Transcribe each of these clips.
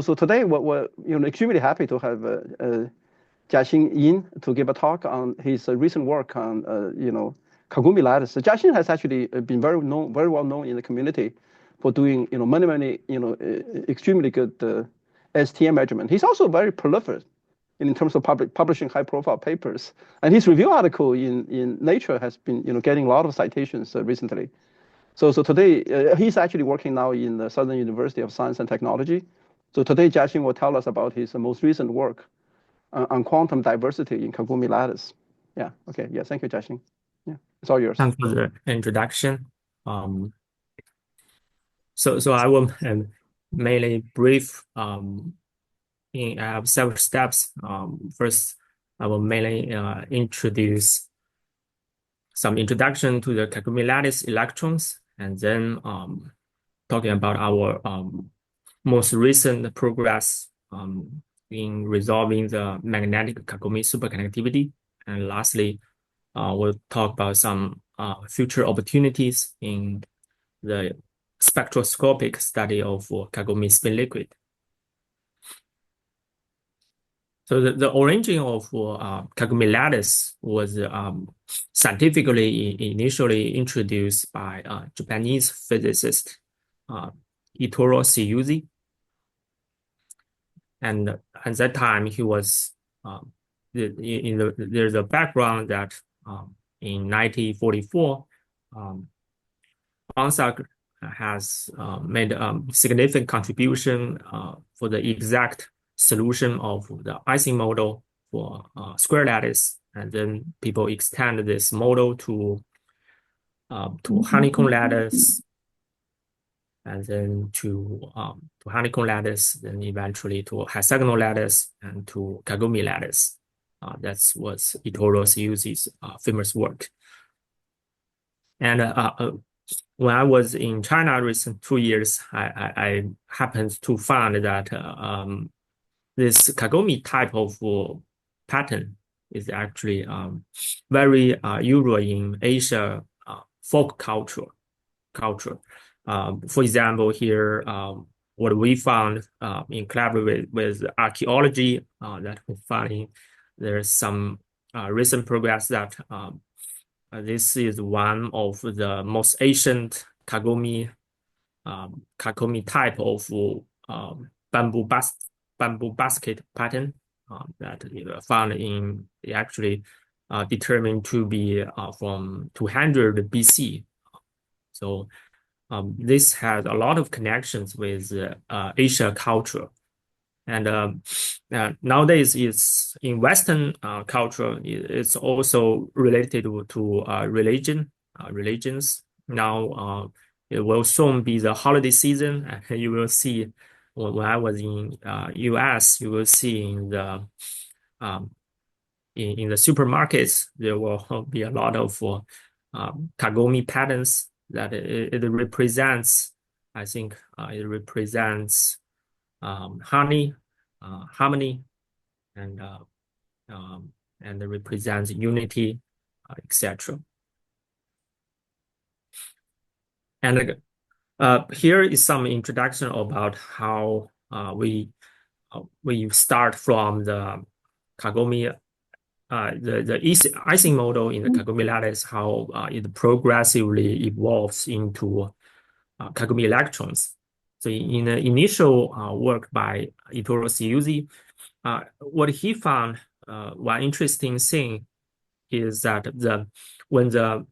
So today we're extremely happy to have Jiaxin Yin to give a talk on his recent work on kagome lattice. So Jiaxin has actually been very well known in the community for doing many extremely good STM measurement. He's also very prolific in terms of publishing high-profile papers, and his review article in Nature has been getting a lot of citations recently. So today he's actually working now in the Southern University of Science and Technology. So today Jiaxin will tell us about his most recent work on quantum diversity in kagome lattice. Yeah. Okay. Yeah. Thank you, Jiaxin. Yeah, it's all yours. Thanks for the introduction. So I will mainly brief. I have several steps. First, I will mainly introduce some introduction to the kagome lattice electrons, and then talking about our most recent progress in resolving the magnetic kagome superconductivity, and lastly, we'll talk about some future opportunities in the spectroscopic study of kagome spin liquid. So the origin of kagome lattice was scientifically initially introduced by Japanese physicist Itoro Seiyuzi. And at that time, he was there's a background that in 1944, Onsak has made a significant contribution for the exact solution of the Ising model for square lattice, and then people extend this model to honeycomb lattice, and then to honeycomb lattice, then eventually to hexagonal lattice and to kagome lattice. That was Itoro Seiyuzi's famous work. And when I was in China recent 2 years, I happened to find that this kagome type of pattern is actually very usual in Asia folk culture. For example, here, what we found in collaboration with archaeology, that we find there's some recent progress that this is one of the most ancient kagome type of bamboo basket pattern that found in actually determined to be from 200 BC. So this has a lot of connections with Asia culture. And nowadays, it's in Western culture. It's also related to religions. Now it will soon be the holiday season, and you will see. When I was in U.S., you will see in the supermarkets there will be a lot of kagome patterns that it represents. I think it represents harmony, and it represents unity, etc. And here is some introduction about how we start from the kagome, the Ising model in the kagome lattice, how it progressively evolves into kagome electrons. So in the initial work by Itoro Seiyuzi, what he found, one interesting thing is that when the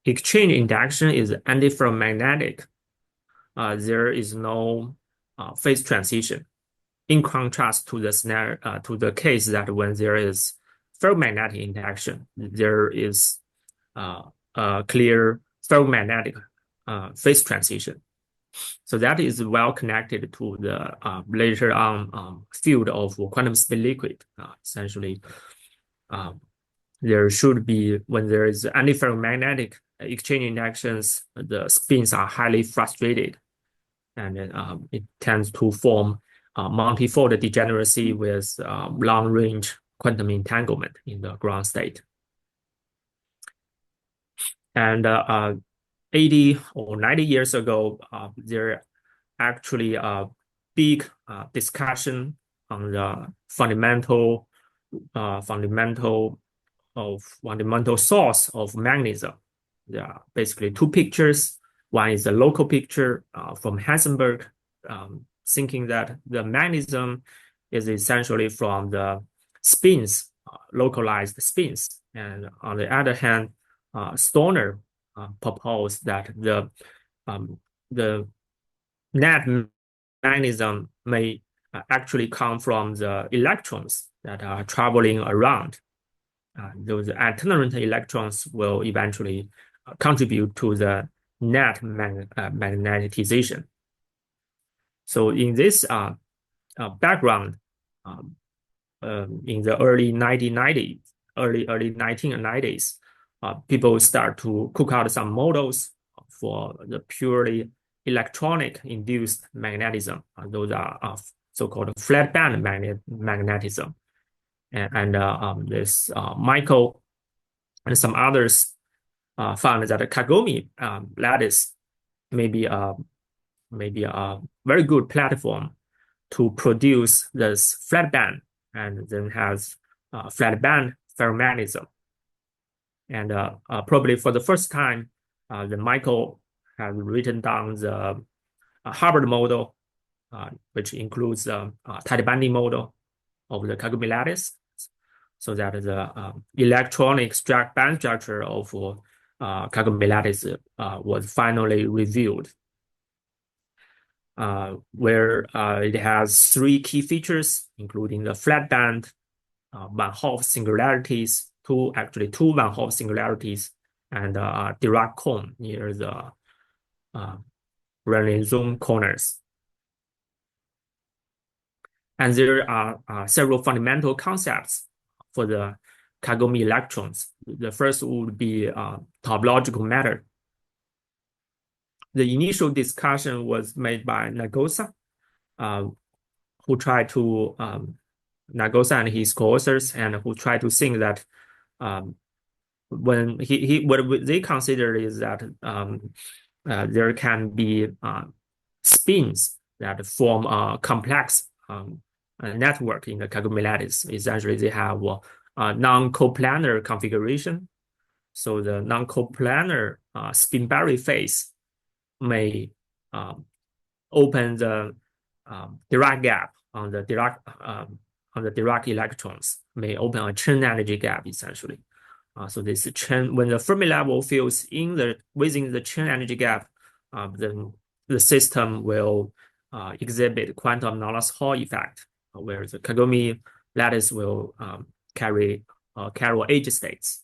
exchange induction is antiferromagnetic, there is no phase transition. In contrast to the scenario, to the case that when there is ferromagnetic induction, there is a clear ferromagnetic phase transition. So that is well connected to the later on field of quantum spin liquid. Essentially, there should be, when there is antiferromagnetic exchange inductions, the spins are highly frustrated, and it tends to form multifold degeneracy with long-range quantum entanglement in the ground state. And 80 or 90 years ago, there actually big discussion on the fundamental source of magnetism. There are basically two pictures. One is a local picture from Heisenberg, thinking that the magnetism is essentially from the spins, localized spins. And on the other hand, Stoner proposed that the net magnetism may actually come from the electrons that are traveling around. Those itinerant electrons will eventually contribute to the net magnetization. So in this background, in the early 1990s, people start to cook out some models for the purely electronic induced magnetism. Those are so-called flat band magnetism. And this Michael and some others found that a kagome lattice may be a very good platform to produce this flat band, and then has flat band ferromagnetism. And probably for the first time, then Michael has written down the Harvard model, which includes the tight binding model of the kagome lattice, so that the electronic band structure of kagome lattice was finally revealed, where it has three key features, including the flat band, Van Hoff singularities, two Van Hoff singularities, and Dirac cone near the Rayleigh zone corners. And there are several fundamental concepts for the kagome electrons. The first would be topological matter. The initial discussion was made by Nagosa, who tried to Nagosa and his co-authors, and who tried to think that when what they consider is that there can be spins that form a complex network in the kagome lattice. Essentially, they have a non-coplanar configuration. So the non-coplanar spin-Barry phase may open the Dirac gap on the Dirac electrons, may open a Chern energy gap essentially. So this Chern, when the Fermi level fills in within the Chern energy gap, then the system will exhibit quantum anomalous Hall effect, where the kagome lattice will carry chiral edge states.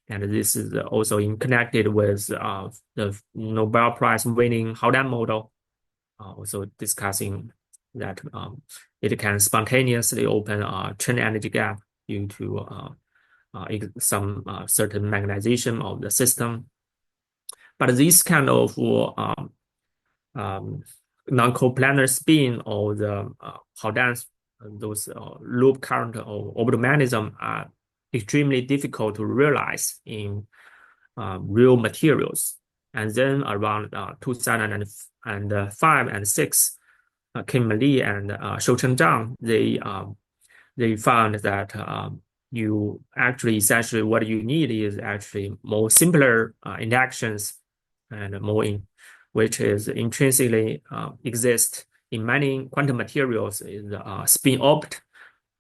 And this is also connected with the Nobel Prize winning Howland model, also discussing that it can spontaneously open a Chern energy gap due to some certain magnetization of the system. But this kind of non-coplanar spin or the Howland, those loop current or orbital magnetism are extremely difficult to realize in real materials. And then around 2005 and 6, Kim Lee and Shoucheng Zhang, they found that you actually essentially what you need is actually more simpler inductions, and which is intrinsically exist in many quantum materials, is spin-opt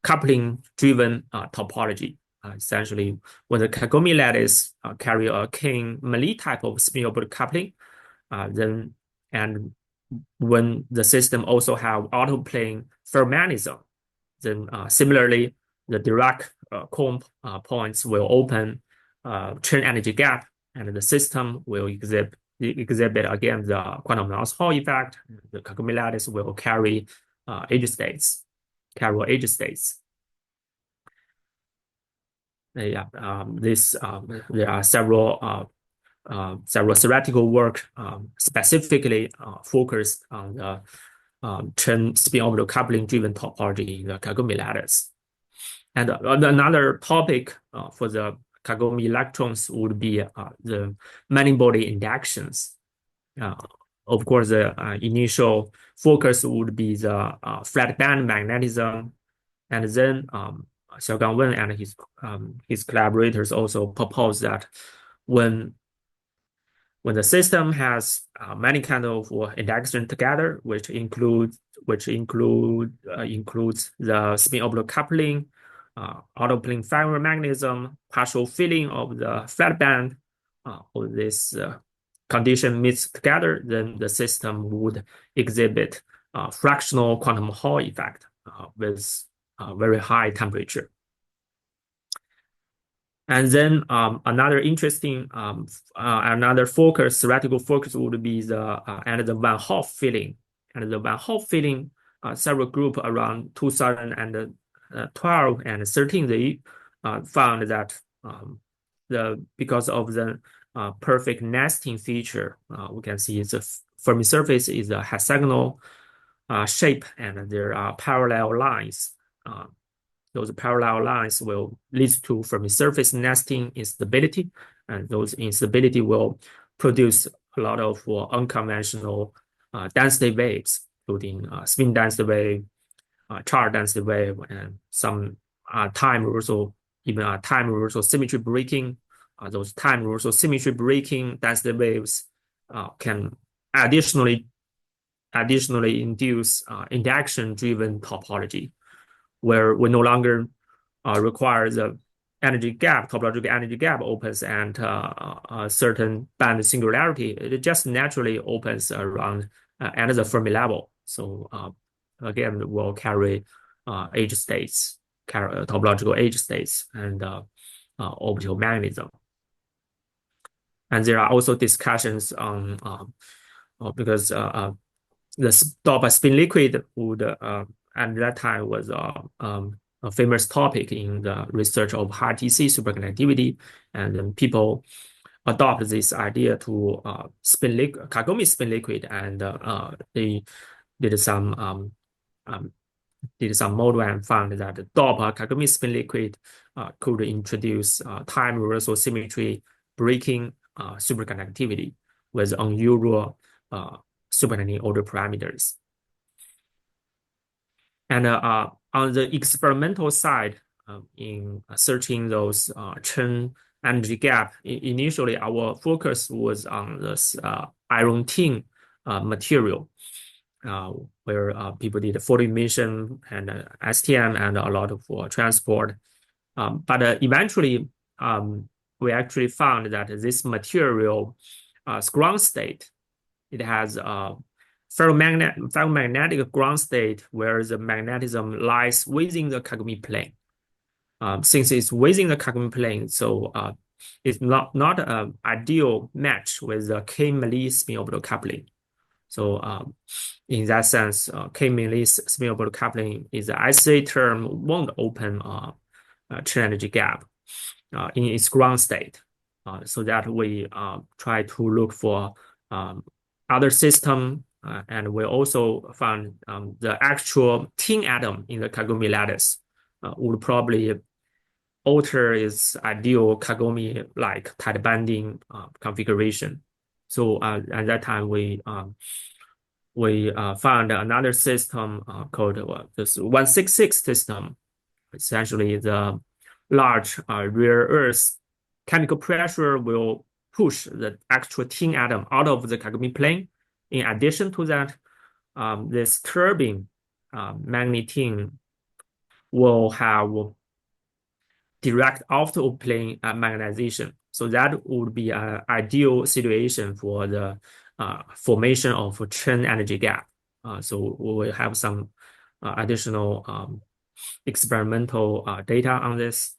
coupling driven topology. Essentially, when the kagome lattice carry a King-Meili type of spin-opt coupling, then and when the system also have autoplane ferromagnetism, then similarly the Dirac cone points will open Chern energy gap, and the system will exhibit again the quantum anomalous Hall effect. The kagome lattice will carry edge states, chiral edge states. There are several theoretical work specifically focused on the Chern spin orbital coupling driven topology in the kagome lattice. And another topic for the kagome electrons would be the many body inductions. of course, the initial focus would be the flat band magnetism, and then Xiaogang Wen and his collaborators also proposed that when the system has many kind of interaction together, includes the spin orbital coupling, auto-plane ferromagnetism, partial filling of the flat band, all this condition meets together, then the system would exhibit fractional quantum Hall effect with very high temperature. And then another interesting, another theoretical focus would be the Van Hoff filling. And the Van Hoff filling, several groups around 2012 and 13, they found that because of the perfect nesting feature, we can see the Fermi surface is a hexagonal shape, and there are parallel lines. Those parallel lines will lead to Fermi surface nesting instability, and those instability will produce a lot of unconventional density waves, including spin density wave, charge density wave, and some time reversal, even time reversal symmetry breaking. Those time reversal symmetry breaking density waves can additionally induce interaction-driven topology, where we no longer require the energy gap, topological energy gap opens and a certain band singularity. It just naturally opens around another Fermi level. So again, we'll carry age states, topological age states, and orbital magnetism. And there are also discussions on because the doped spin liquid would at that time was a famous topic in the research of high TC superconductivity, and then people adopt this idea to kagome spin liquid, and they did some model and found that the doped kagome spin liquid could introduce time reversal symmetry breaking superconductivity with unusual superconducting order parameters. And on the experimental side, in searching those Chern energy gap, initially our focus was on this iron tin material, where people did photo emission and STM and a lot of transport. But eventually, we actually found that this material ground state, it has ferromagnetic ground state where the magnetism lies within the kagome plane. Since it's within the kagome plane, so it's not an ideal match with the K-Meili spin orbital coupling. So in that sense, K-Meili spin orbital coupling is the ICA term won't open Chern energy gap in its ground state. So that we try to look for other system, and we also found the actual tin atom in the kagome lattice would probably alter its ideal kagome-like tight banding configuration. So at that time, we found another system called this 166 system. Essentially, the large rare earth chemical pressure will push the actual tin atom out of the kagome plane. In addition to that, this turbine magnetin will have direct off-plane magnetization. So that would be an ideal situation for the formation of Chern energy gap. So we will have some additional experimental data on this.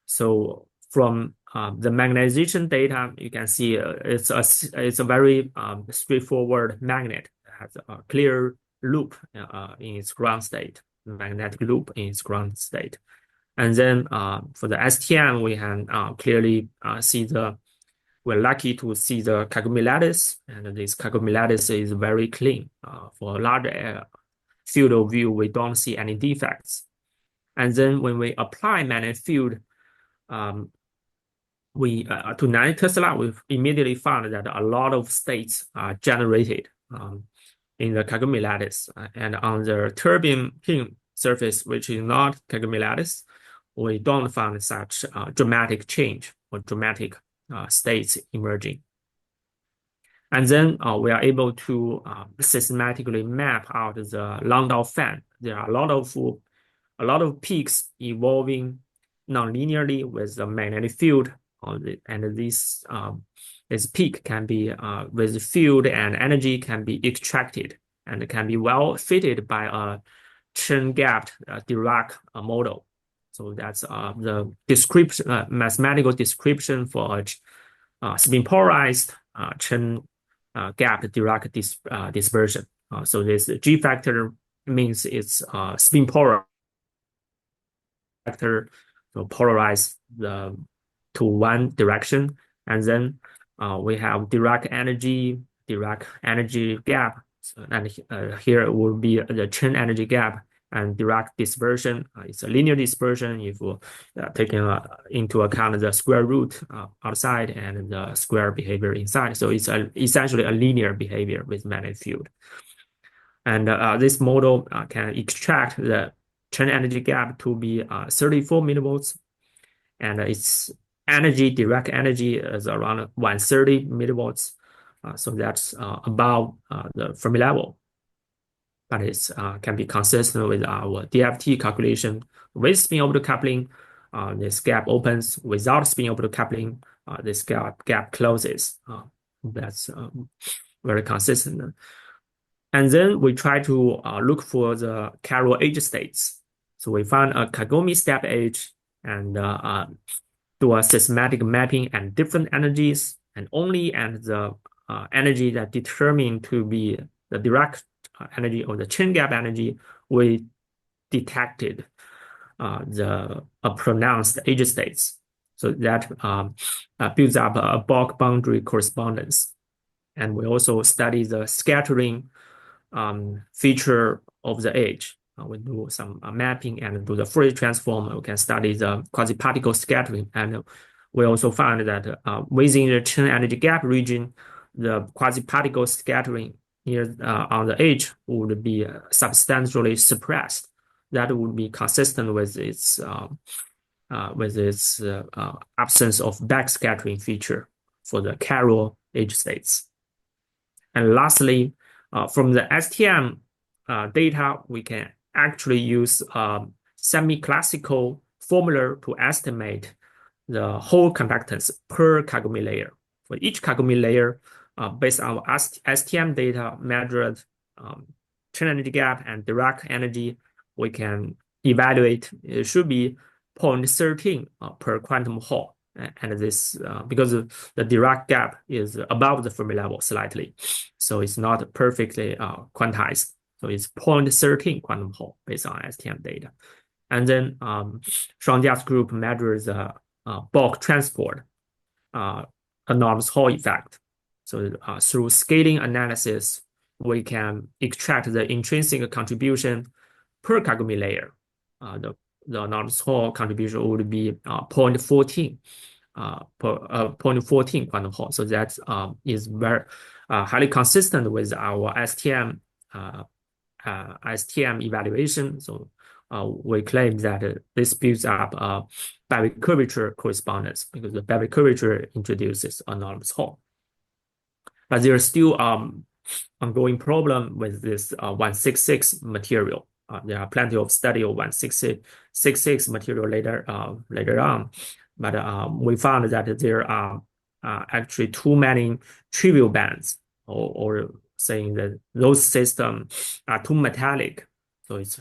So from the magnetization data, you can see it's a very straightforward magnet. It has a clear loop in its ground state, magnetic loop in its ground state. And then for the STM, we can clearly we're lucky to see the kagome lattice, and this kagome lattice is very clean. For a large field of view, we don't see any defects. And then when we apply magnetic field to 9 Tesla, we immediately found that a lot of states are generated in the kagome lattice, and on the turbine pin surface, which is not kagome lattice, we don't find such dramatic change or dramatic states emerging. And then we are able to systematically map out the Landau fan. There are a lot of peaks evolving nonlinearly with the magnetic field, and this peak can be with field and energy can be extracted and can be well fitted by a Chern gapped Dirac model. So that's the description, mathematical description for a spin polarized Chern gap Dirac dispersion. So this G factor means it's spin polarized factor, so polarize to one direction, and then we have Dirac energy gap, and here it will be the Chern energy gap and Dirac dispersion. It's a linear dispersion if taking into account the square root outside and the square behavior inside. So it's essentially a linear behavior with magnetic field. And this model can extract the Chern energy gap to be 34 millivolts, and its energy, Dirac energy, is around 130 millivolts. So that's above the Fermi level. But it can be consistent with our DFT calculation. With spin-orbital coupling, this gap opens. Without spin-orbital coupling, this gap closes. That's very consistent. And then we try to look for the chiral edge states. So we found a kagome step edge and do a systematic mapping and different energies, and only at the energy that determined to be the Dirac energy or the Chern gap energy, we detected a pronounced edge states. So that builds up a bulk boundary correspondence. And we also study the scattering feature of the edge. We do some mapping and do the Fourier transform. We can study the quasi-particle scattering. And we also found that within the Chern energy gap region, the quasi-particle scattering near on the edge would be substantially suppressed. That would be consistent with its absence of backscattering feature for the chiral edge states. And lastly, from the STM data, we can actually use semi-classical formula to estimate the hole conductance per kagome layer. For each kagome layer, based on our STM data measured Chern energy gap and Dirac energy, we can evaluate it should be 0.13 per quantum hole. And this because the Dirac gap is above the Fermi level slightly, so it's not perfectly quantized. So it's 0.13 quantum hole based on STM data. And then Shangjia's group measures the bulk transport enormous Hall effect. So through scaling analysis, we can extract the intrinsic contribution per kagome layer. The enormous Hall contribution would be 0.14 0.14 quantum Hall. So that is very highly consistent with our STM evaluation. So we claim that this builds up a Babbitt curvature correspondence because the Babbitt curvature introduces enormous Hall. But there's still ongoing problem with this 166 material. There are plenty of study of 166 material later on, but we found that there are actually too many trivial bands, or saying that those systems are too metallic. So it's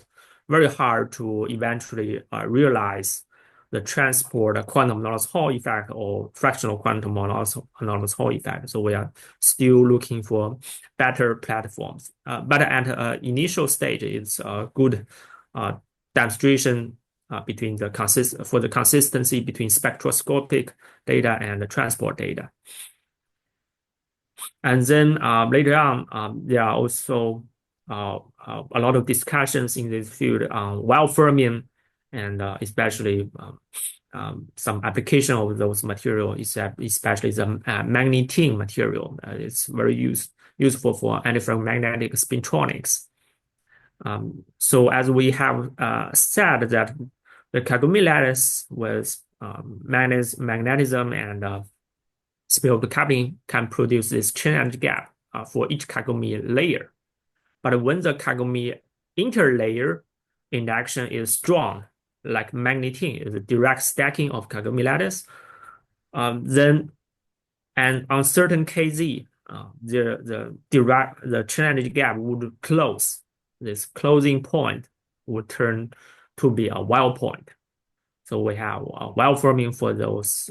very hard to eventually realize the transport quantum anomalous Hall effect or fractional quantum anomalous Hall effect. So we are still looking for better platforms. But at initial stage, it's a good demonstration between the consistency between spectroscopic data and the transport data. And then later on, there are also a lot of discussions in this field on wild fermion, and especially some application of those material, especially the magnetin material. It's very useful for antiferromagnetic spintronics. So as we have said that the kagome lattice with magnetism and spin-orbit coupling can produce this Chern energy gap for each kagome layer. But when the kagome interlayer induction is strong, like magnetin, is a direct stacking of kagome lattice, then and on certain kz, the Chern energy gap would close. This closing point would turn to be a wild point. So we have a wild forming for those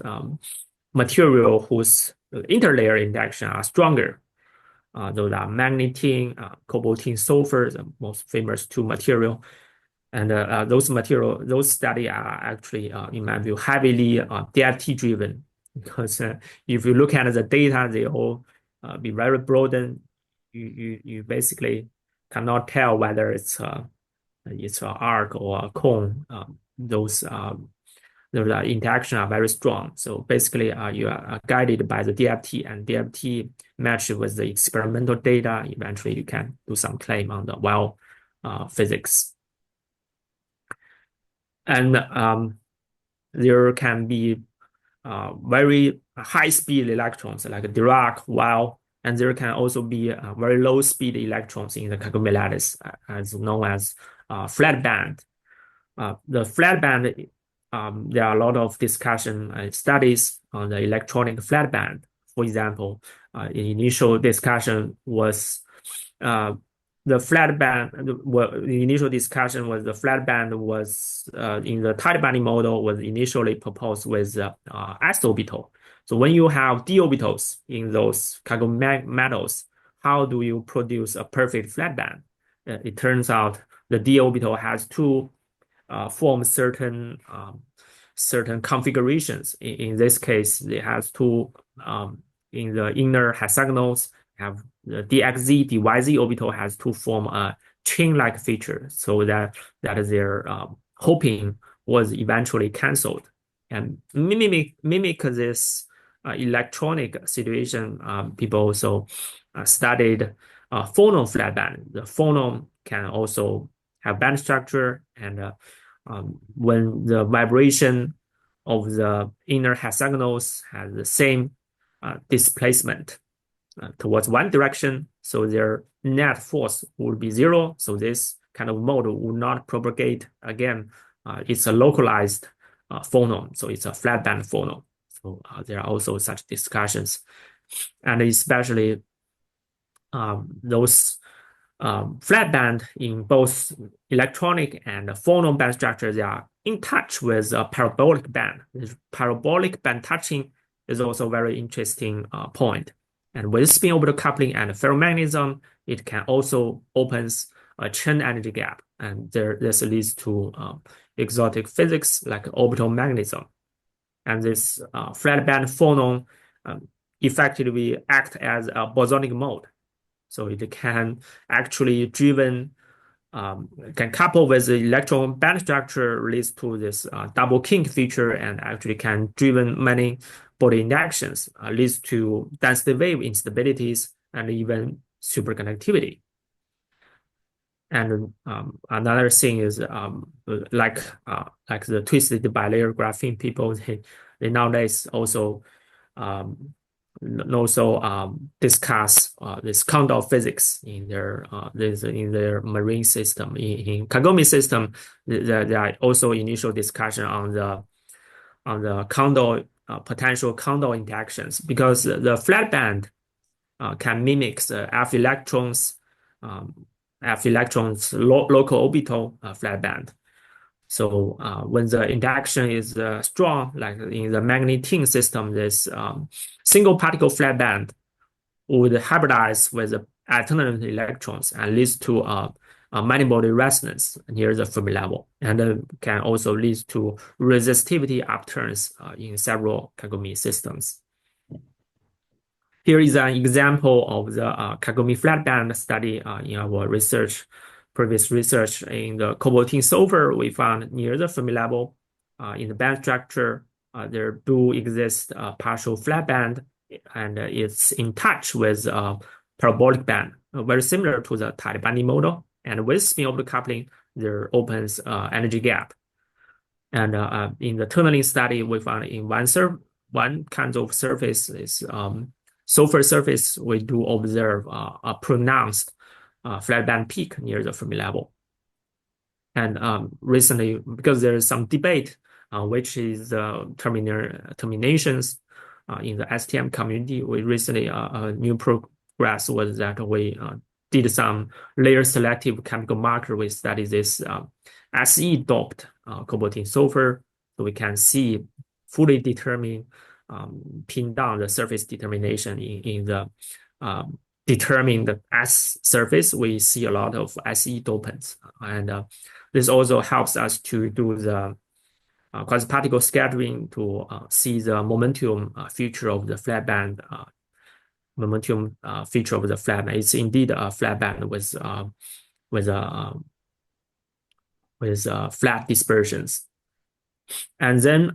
material whose interlayer induction are stronger. Those are magnetin, cobaltin, sulfur, the most famous two material. And those studies are actually, in my view, heavily DFT driven, because if you look at the data, they all be very broad. You basically cannot tell whether it's an arc or a cone. Those interactions are very strong. So basically, you are guided by the DFT, and DFT matched with the experimental data. Eventually, you can do some claim on the wild physics. And there can be very high-speed electrons like Dirac, wild, and there can also be very low-speed electrons in the kagome lattice, as known as flat band. The flat band, there are a lot of discussion and studies on the electronic flat band. For example, the initial discussion was the flat band. The initial discussion was the flat band was in the tight binding model was initially proposed with s orbital. So when you have d orbitals in those kagome metals, how do you produce a perfect flat band? It turns out the d orbital has to form certain configurations. In this case, it has to in the inner hexagonals have the dxz, dyz orbital has to form a chain-like feature, so that their hoping was eventually cancelled. And mimic this electronic situation, people also studied phonon flat band. The phonon can also have band structure, and when the vibration of the inner hexagonals has the same displacement towards one direction, so their net force would be zero. So this kind of mode would not propagate again. It's a localized phonon, so it's a flat band phonon. So there are also such discussions, and especially those flat band in both electronic and phonon band structure, they are in touch with a parabolic band. This parabolic band touching is also a very interesting point. And with spin orbital coupling and ferromagnetism, it can also opens a Chern energy gap. And this leads to exotic physics like orbital magnetism. And this flat band phonon effectively act as a bosonic mode. So it can actually can couple with the electron band structure, leads to this double kink feature, and actually can driven many body inductions, leads to density wave instabilities and even superconductivity. And another thing is like the twisted bilayer graphene people, they nowadays also discuss this condor physics in their marine system. In kagome system, there are also initial discussion on the condor potential condor interactions, because the flat band can mimic the F electrons local orbital flat band. So when the interaction is strong, like in the magnetin system, this single particle flat band would hybridize with the alternate electrons and leads to a many-body resonance near the Fermi level, and can also lead to resistivity upturns in several kagome systems. Here is an example of the kagome flat band study in our previous research in the cobaltin sulfur we found near the Fermi level. in the band structure, there do exist partial flat band, and it's in touch with parabolic band, very similar to the tight banding model. And with spin orbital coupling, there opens energy gap. And in the tunneling study, we found in one kind of surface is sulfur surface, we do observe a pronounced flat band peak near the Fermi level. And recently, because there is some debate which is terminations in the STM community, we recently new progress was that we did some layer selective chemical marker. We study this SE doped cobaltine sulfur, so we can see fully determine pin down the surface determination in the determine the S surface. We see a lot of SE dopants, and this also helps us to do the quasi-particle scattering to see the momentum feature of the flat band. Momentum feature of the flat band. It's indeed a flat band with flat dispersions. And then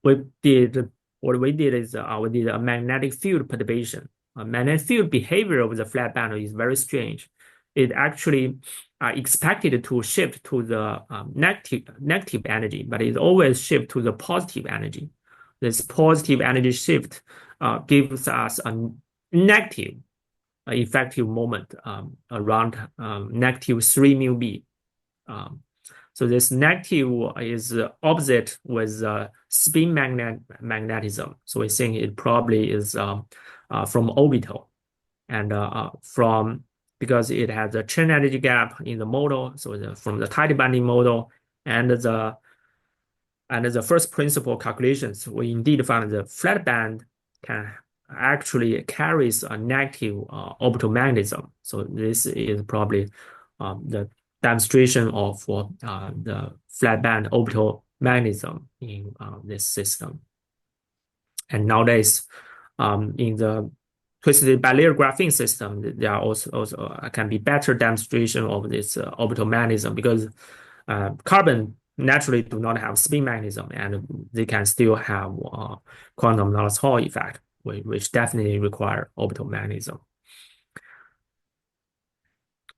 we did a magnetic field perturbation. Magnetic field behavior of the flat band is very strange. It actually expected to shift to the negative energy, but it always shift to the positive energy. This positive energy shift gives us a negative effective moment around negative 3 mu b. So this negative is opposite with spin magnetism. So we think it probably is from orbital, and because it has a Chern energy gap in the model, so from the tight banding model and the first principle calculations, we indeed found the flat band can actually carries a negative orbital magnetism. So this is probably the demonstration of the flat band orbital magnetism in this system. And nowadays, in the twisted bilayer graphene system, there are also can be better demonstration of this orbital magnetism, because carbon naturally do not have spin magnetism, and they can still have quantum Nernst Hall effect, which definitely require orbital magnetism.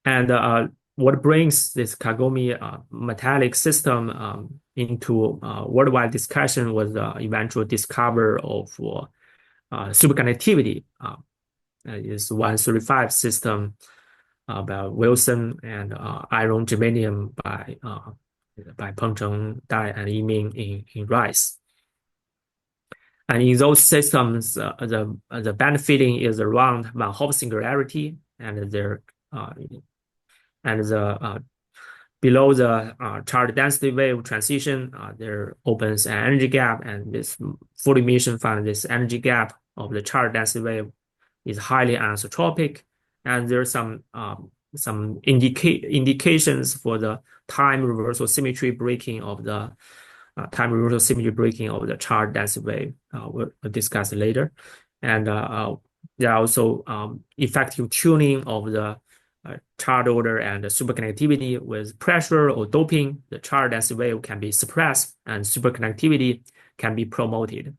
And what brings this kagome metallic system into worldwide discussion was the eventual discovery of superconductivity. Is 135 system by Wilson and iron germanium by Pengcheng Dai and Yiming in Rice. And in those systems, the band filling is around Van Hoff singularity, and there below the charge density wave transition, there opens an energy gap, and this full emission found this energy gap of the charge density wave is highly anisotropic, and there's some indications for the time reversal symmetry breaking of the charge density wave. We'll discuss later. And there are also effective tuning of the charge order and the superconductivity with pressure or doping. The charge density wave can be suppressed, and superconductivity can be promoted.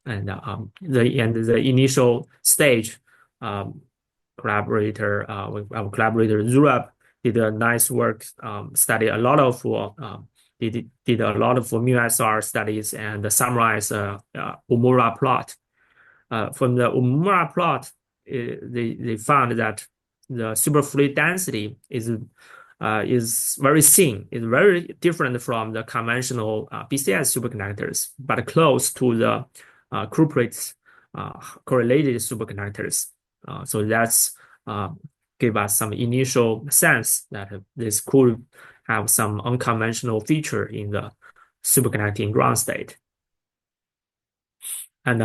And the initial stage, our collaborator Zurab did a nice work, studied a lot of did a lot of mu-SR studies, and summarize Umura plot. From the Umura plot, they found that the superfluid density is very thin. It's very different from the conventional BCS superconductors, but close to the cuprates correlated superconductors. So that's give us some initial sense that this could have some unconventional feature in the superconducting ground state. And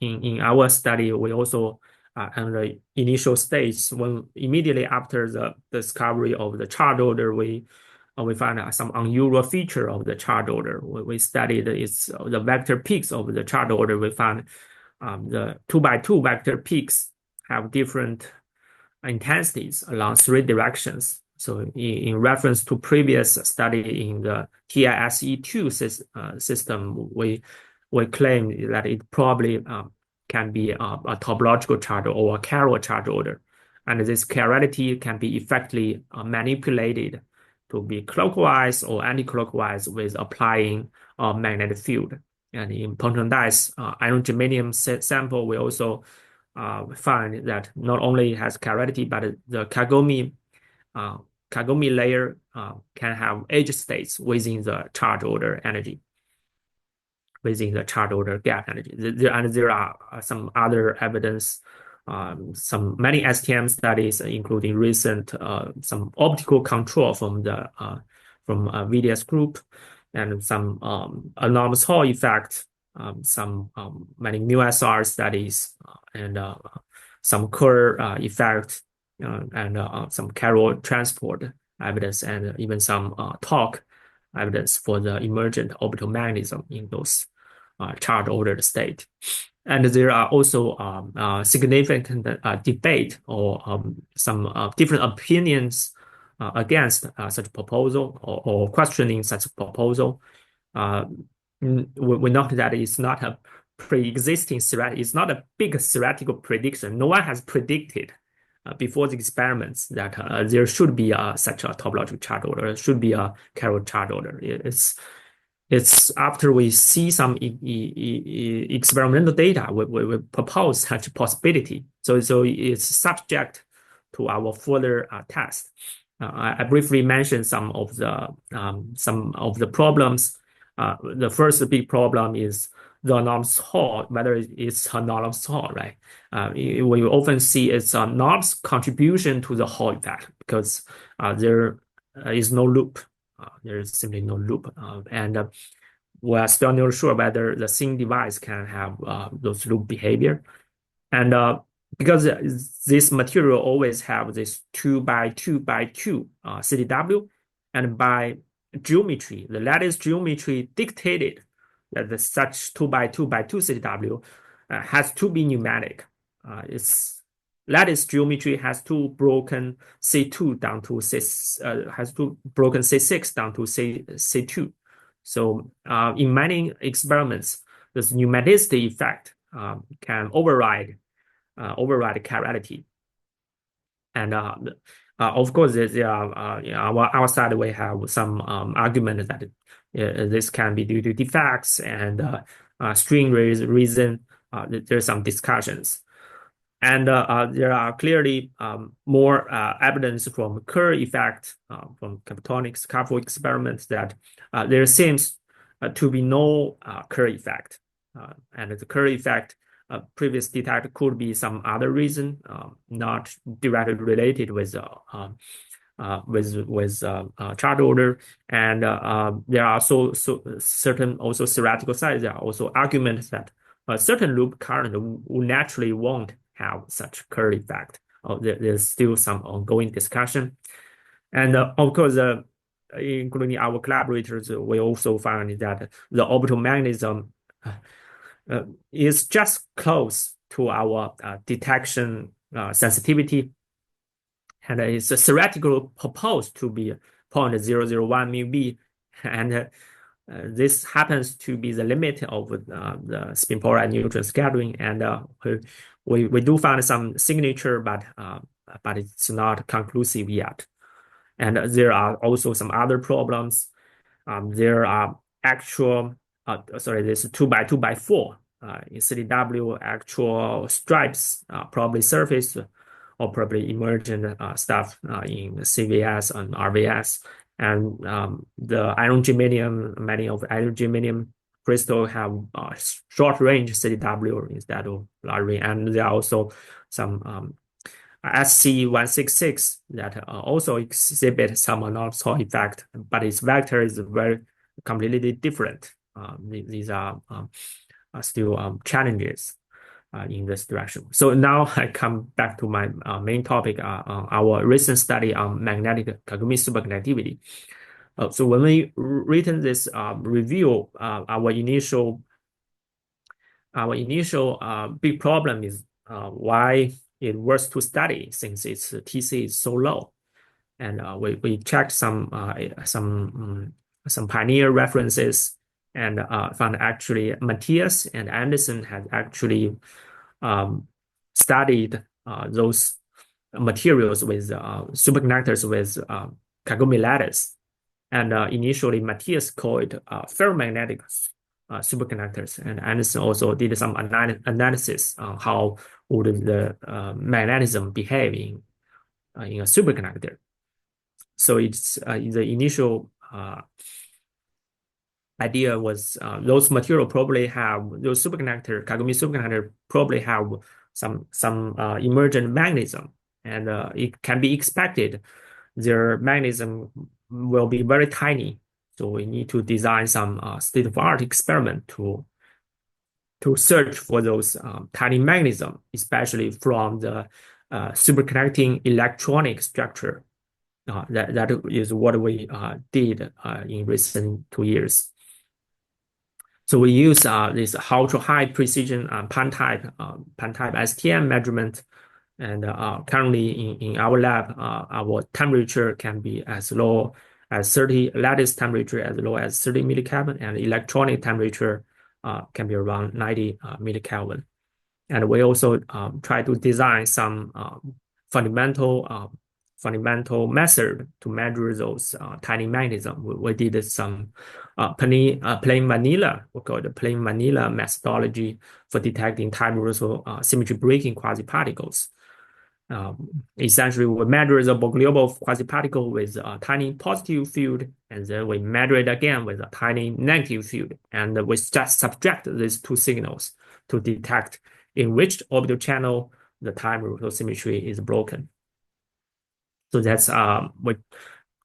in our study, we also in the initial stage, when immediately after the discovery of the charge order, we find some unusual feature of the charge order. We studied the vector peaks of the charge order. We found the 2x2 vector peaks have different intensities along 3 directions. So in reference to previous study in the TISE2 system, we claim that it probably can be a topological charge or a chiral charge order. And this chirality can be effectively manipulated to be clockwise or anti-clockwise with applying a magnetic field. And in proton dice iron germanium sample, we also find that not only has chirality, but the kagome layer can have edge states within the charge order energy, within the charge order gap energy. And there are some other evidence, many STM studies, including recent some optical control from the VDS group, and some anomalous Hall effect, some many mu SR studies, and some Kerr effect, and some chiral transport evidence, and even some talk evidence for the emergent orbital magnetism in those charge ordered state. And there are also significant debate or some different opinions against such proposal, or questioning such proposal. We note that it's not a pre-existing it's not a big theoretical prediction. No one has predicted before the experiments that there should be such a topological charge order, should be a chiral charge order. It's after we see some experimental data, we propose such a possibility. So it's subject to our further test. I briefly mentioned some of the problems. The first big problem is the anomalous Hall, whether it's anomalous Hall, right? We often see it's a anomalous contribution to the Hall effect, because there is no loop. There is simply no loop, and we're still not sure whether the same device can have those loop behavior. And because this material always have this 2 by 2 by 2 CDW, and by geometry, the lattice geometry dictated that such 2 by 2 by 2 CDW has to be pneumatic. Its lattice geometry has to broken C2 down to has to broken C6 down to C2. So in many experiments, this pneumaticity effect can override chirality. And of course, there are our side, we have some argument that this can be due to defects and string reason. There's some discussions. And there are clearly more evidence from Kerr effect, from captonics couple experiments, that there seems to be no Kerr effect. And the Kerr effect previous detected could be some other reason, not directly related with charge order. And there are also certain also theoretical sides. There are also arguments that a certain loop current naturally won't have such Kerr effect. There's still some ongoing discussion. And of course, including our collaborators, we also found that the orbital magnetism is just close to our detection sensitivity. And it's theoretically proposed to be 0.001 μb. And this happens to be the limit of the spin polarized neutron scattering. And we do find some signature, but it's not conclusive yet. And there are also some other problems. There are actual, this 2 by 2 by 4 in CDW actual stripes, probably surface or probably emergent stuff in CVS and RVS. And the iron germanium, many of iron germanium crystal have short range CDW instead of large range. And there are also some SC166 that also exhibit some anomalous Hall effect, but its vector is very completely different. These are still challenges in this direction. So now I come back to my main topic, our recent study on magnetic kagome superconductivity. So when we written this review, our initial big problem is why it works to study, since its TC is so low. And we checked some pioneer references and found actually Matthias and Anderson had actually studied those materials with superconductors with kagome lattice. And initially, Matthias called it ferromagnetic superconductors, and Anderson also did some analysis on how would the magnetism behave in a superconductor. So it's the initial idea was those material probably have those kagome superconductor probably have some emergent magnetism, and it can be expected their magnetism will be very tiny. So we need to design some state-of-art experiment to search for those tiny magnetism, especially from the superconducting electronic structure. That is what we did in recent 2 years. So we use this ultra high precision pan-type STM measurement. And currently in our lab, our temperature can be as low as 30, lattice temperature as low as 30 millikelvin, and electronic temperature can be around 90 millikelvin. And we also try to design some fundamental method to measure those tiny magnetism. We did some plain vanilla, we call it plain vanilla methodology for detecting time reversal symmetry-breaking quasi-particles. Essentially, we measure the Bogoliubov quasi-particle with a tiny positive field, and then we measure it again with a tiny negative field, and we just subtract these two signals to detect in which orbital channel the time reversal symmetry is broken. So that's we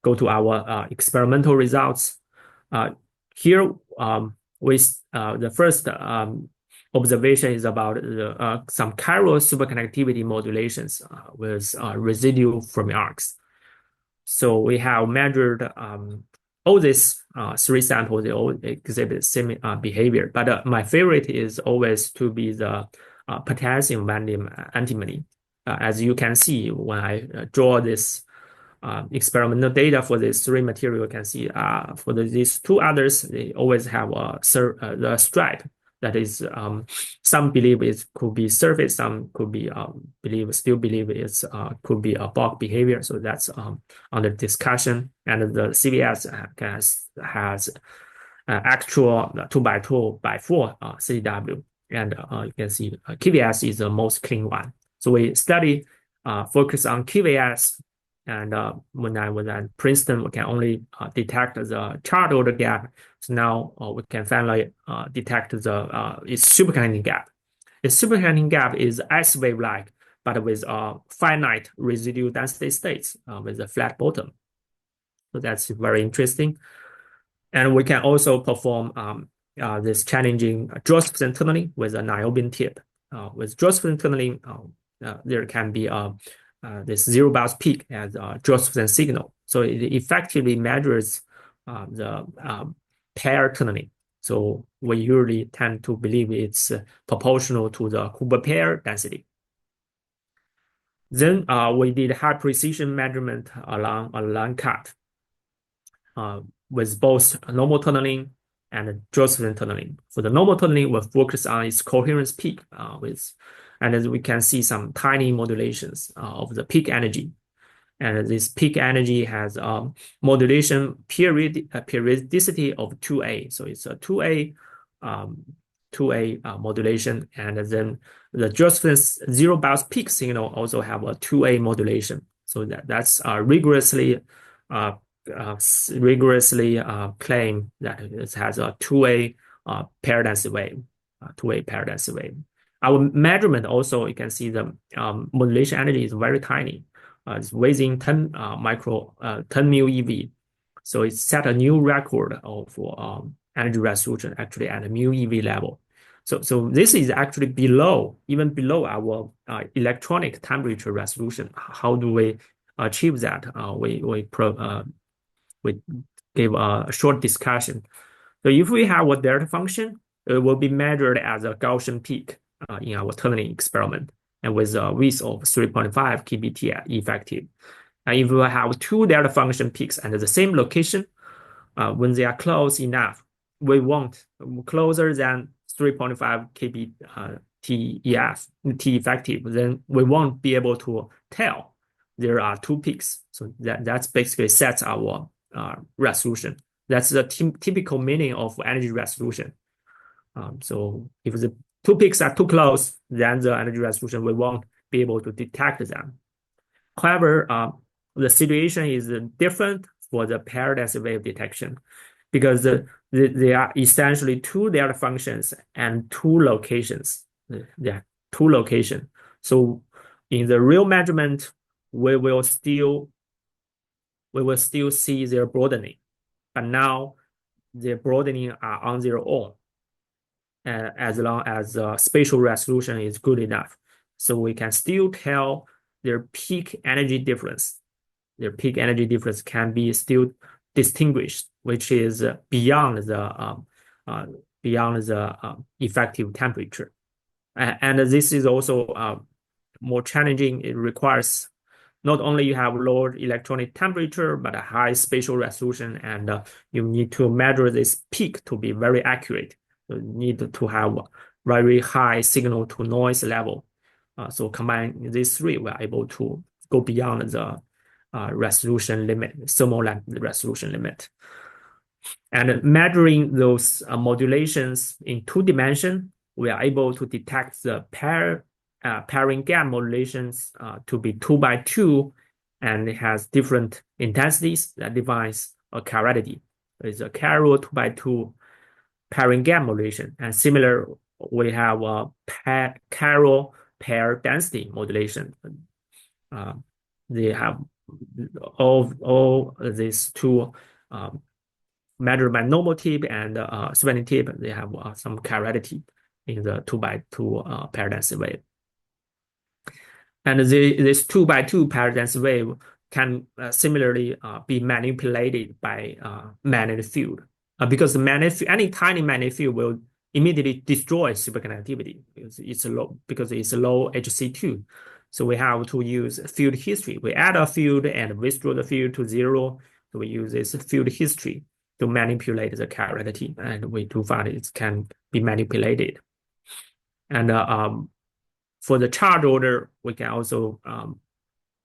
go to our experimental results. Here, the first observation is about some chiral superconductivity modulations with residual Fermi arcs. So we have measured all these 3 samples. They all exhibit same behavior. But my favorite is always to be the potassium vanadium antimony. As you can see, when I draw this experimental data for these 3 materials, you can see for these 2 others, they always have the stripe. That is, some believe it could be surface, some could be still believe it's could be a bulk behavior. So that's under discussion. And the CVS has actual 2x2x4 CW, and you can see KVS is the most clean one. So we study focus on KVS. And when I was at Princeton, we can only detect the charge order gap. So now we can finally detect the its superconducting gap. Its superconducting gap is S wave-like, but with finite residual density states with a flat bottom. So that's very interesting. And we can also perform this challenging Josephson tunneling with a niobium tip. With Josephson tunneling, there can be this zero bias peak as a Josephson signal. So it effectively measures the pair tunneling. So we usually tend to believe it's proportional to the Hubble pair density. Then we did high precision measurement along a line cut with both normal tunneling and Josephson tunneling. For the normal tunneling, we focus on its coherence peak and as we can see some tiny modulations of the peak energy. And this peak energy has modulation periodicity of 2A. So it's a 2A modulation. And then the Josephson zero bias peak signal also have a 2A modulation. So that's rigorously claim that it has a 2A pair density wave, 2A pair density wave. Our measurement also, you can see the modulation energy is very tiny. It's within 10 mu eV. So it set a new record of energy resolution actually at a mu eV level. So this is actually even below our electronic temperature resolution. How do we achieve that? We gave a short discussion. So if we have a delta function, it will be measured as a Gaussian peak in our tunneling experiment, and with a width of 3.5 kBT effective. And if we have two delta function peaks at the same location, when they are close enough, we want closer than 3.5 kb TEF, T effective, then we won't be able to tell there are two peaks. So that's basically sets our resolution. That's the typical meaning of energy resolution. So if the two peaks are too close, then the energy resolution, we won't be able to detect them. However, the situation is different for the pair density wave detection because they are essentially two delta functions and two locations. They are two locations. So in the real measurement, we will still see their broadening, but now their broadening are on their own, as long as the spatial resolution is good enough. So we can still tell their peak energy difference. Their peak energy difference can be still distinguished, which is beyond the effective temperature. And this is also more challenging. It requires not only you have lower electronic temperature, but a high spatial resolution, and you need to measure this peak to be very accurate. You need to have very high signal to noise level. So combining these three, we're able to go beyond the resolution limit, thermal resolution limit. And measuring those modulations in 2 dimensions, we are able to detect the pairing gap modulations to be 2 by 2, and it has different intensities that defines a chirality. It's a chiral 2 by 2 pairing gap modulation. And similar, we have a chiral pair density modulation. They have all these two measured by normal tip and spanning tip. They have some chirality in the 2 by 2 pair density wave. And this 2 by 2 pair density wave can similarly be manipulated by magnetic field, because any tiny magnetic field will immediately destroy superconductivity because it's low HC2. So we have to use field history. We add a field and withdraw the field to 0. So we use this field history to manipulate the chirality, and we do find it can be manipulated. And for the charge order, we can also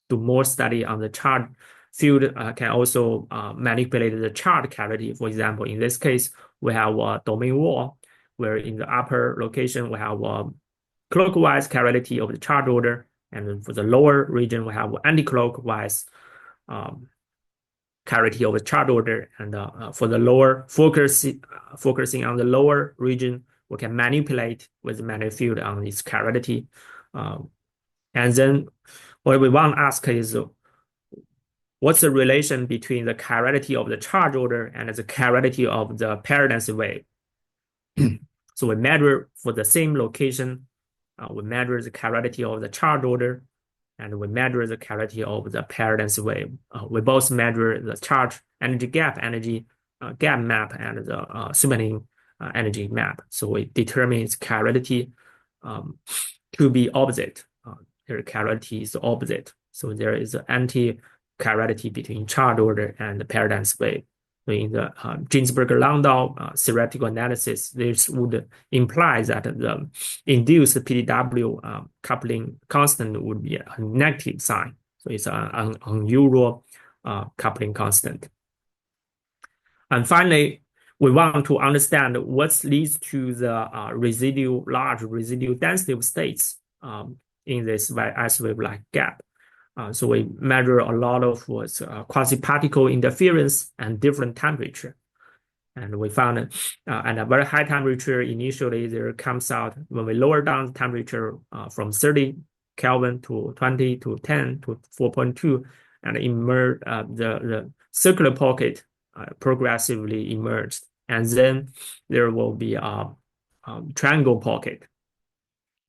do more study on the charge field. Can also manipulate the charge chirality. For example, in this case, we have a domain wall, where in the upper location we have a clockwise chirality of the charge order, and for the lower region we have anti-clockwise chirality of the charge order. And for the lower focusing on the lower region, we can manipulate with the magnetic field on its chirality. And then what we want to ask is, what's the relation between the chirality of the charge order and the chirality of the pair density wave? So we measure for the same location, we measure the chirality of the charge order, and we measure the chirality of the pair density wave. We both measure the charge energy gap gap map and the summoning energy map. So we determine its chirality to be opposite. Their chirality is opposite. So there is an anti-chirality between charge order and the pair density wave. So in the Ginsburg-Landau theoretical analysis, this would imply that the induced PDW coupling constant would be a negative sign. So it's an unusual coupling constant. And finally, we want to understand what leads to the large residual density of states in this S-wave-like gap. So we measure a lot of quasi-particle interference and different temperature. And we found at a very high temperature, initially there comes out, when we lower down the temperature from 30 Kelvin to 20 to 10 to 4.2, and emerge the circular pocket progressively emerged. And then there will be a triangle pocket,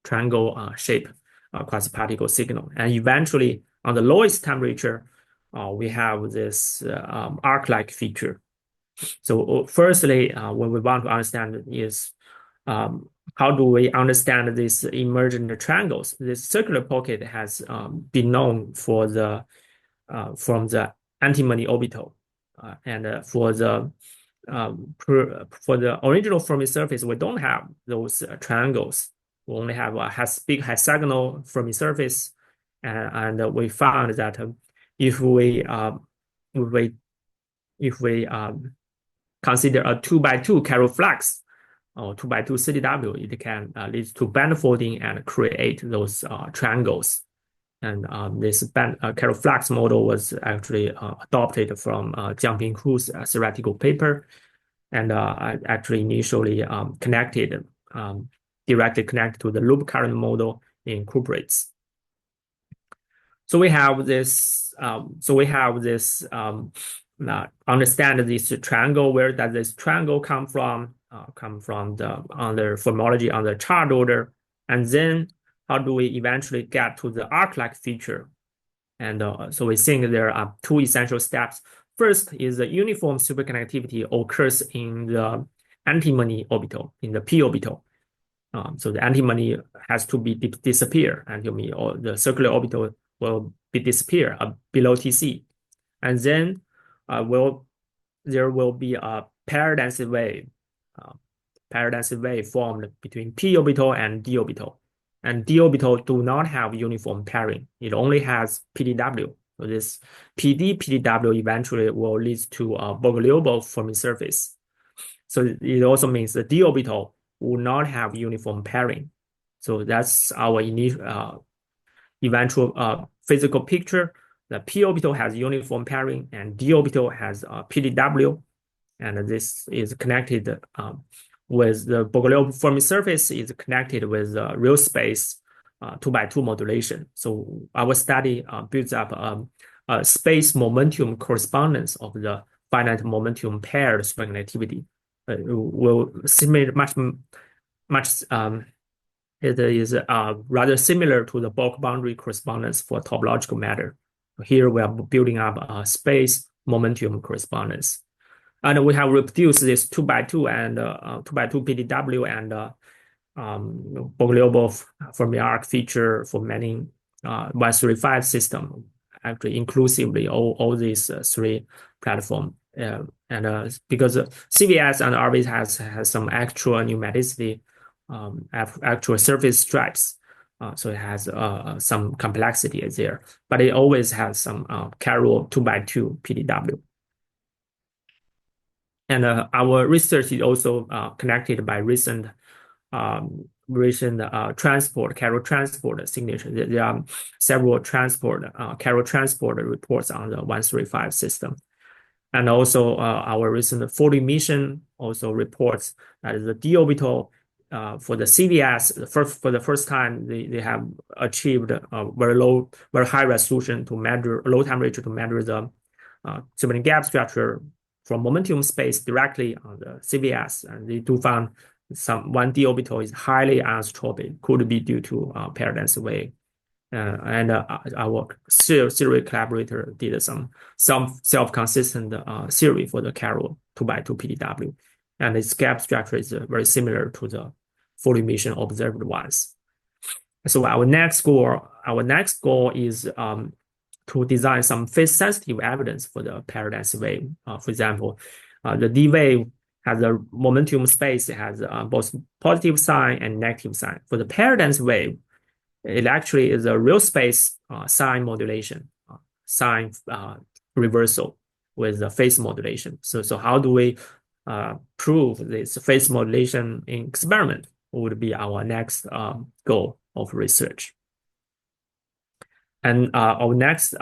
triangle shape quasi-particle signal. And eventually, on the lowest temperature, we have this arc-like feature. So firstly, what we want to understand is how do we understand these emergent triangles? This circular pocket has been known for the from the antimony orbital, and for the original Fermi surface, we don't have those triangles. We only have a big hexagonal Fermi surface, and we found that if we consider a 2x2 chiral flux or 2x2 CDW, it can lead to band folding and create those triangles. And this chiral flux model was actually adopted from Jiaxin Hu's theoretical paper, and actually initially directly connected to the loop current model in cuprates. So we have this. Understand this triangle. Where does this triangle come from? Come from the formology on the chart order, and then how do we eventually get to the arc-like feature? And so we think there are two essential steps. First is the uniform superconductivity occurs in the antimony orbital, in the p orbital. So the antimony has to be disappear, antimony, or the circular orbital will be disappear below Tc, and then there will be a pair density wave formed between p orbital and d orbital. And d orbital do not have uniform pairing. It only has PDW. So this PDW eventually will lead to a Bogoliubov Fermi surface. So it also means the d orbital will not have uniform pairing. So that's our initial eventual physical picture. The p orbital has uniform pairing, and d orbital has PDW, and this is connected with the Bogoliubov Fermi surface is connected with real space 2x2 modulation. So our study builds up a space momentum correspondence of the finite momentum paired superconductivity. It will simulate it is rather similar to the bulk boundary correspondence for topological matter. Here we are building up a space momentum correspondence. And we have reproduced this 2x2 and 2x2 PDW and Bogoliubov Fermi arc feature for many 135 system, actually inclusively all these three platforms. Because CVS and RV has some actual nematicity, actual surface stripes, so it has some complexity there, but it always has some chiral 2x2 PDW. And our research is also connected by recent chiral transport signature. There are several chiral transport reports on the 135 system. And also our recent fold emission also reports that the d orbital for the CVS, for the first time, they have achieved a very high resolution to measure low temperature to measure the symmetry gap structure from momentum space directly on the CVS, and they do find one d orbital is highly anisotropic, could be due to pair density wave. And our theory collaborator did some self-consistent theory for the chiral 2x2 PDW, and its gap structure is very similar to the fold emission observed ones. So our next goal is to design some phase-sensitive evidence for the pair density wave. For example, the D wave has a momentum space, it has both positive sign and negative sign. For the pair density wave, it actually is a real space sign modulation, sign reversal with the phase modulation. So how do we prove this phase modulation in experiment would be our next goal of research. And our next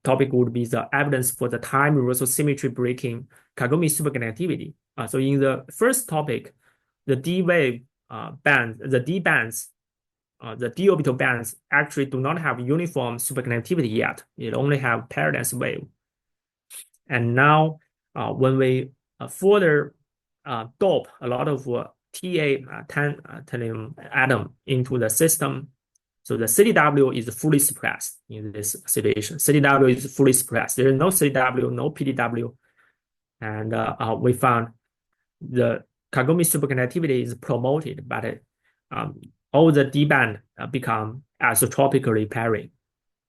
topic would be the evidence for the time reversal symmetry breaking kagome superconductivity. So in the first topic, the D wave band, the D bands, the d orbital bands actually do not have uniform superconductivity yet. It only have pair density wave. And now when we further dope a lot of tantalum atom into the system, so the CDW is fully suppressed in this situation. CDW is fully suppressed. There is no CDW, no PDW. And we found the kagome superconductivity is promoted, but all the D band become isotropically pairing.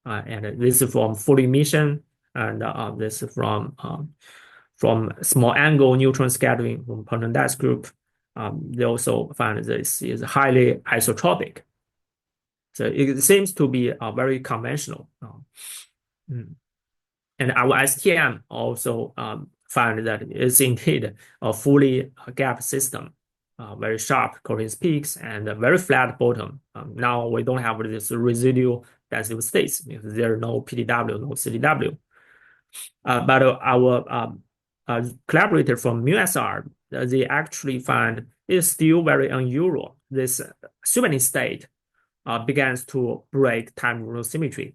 And this is from fold emission and this is from small angle neutron scattering from Pernod-Dast group. They also find this is highly isotropic. So it seems to be very conventional. And our STM also found that it's indeed a fully gap system, very sharp coherence peaks and a very flat bottom. Now we don't have this residual density states because there are no PDW, no CDW. But our collaborator from MuSR, they actually find it's still very unusual. This superconducting state begins to break time rotation symmetry.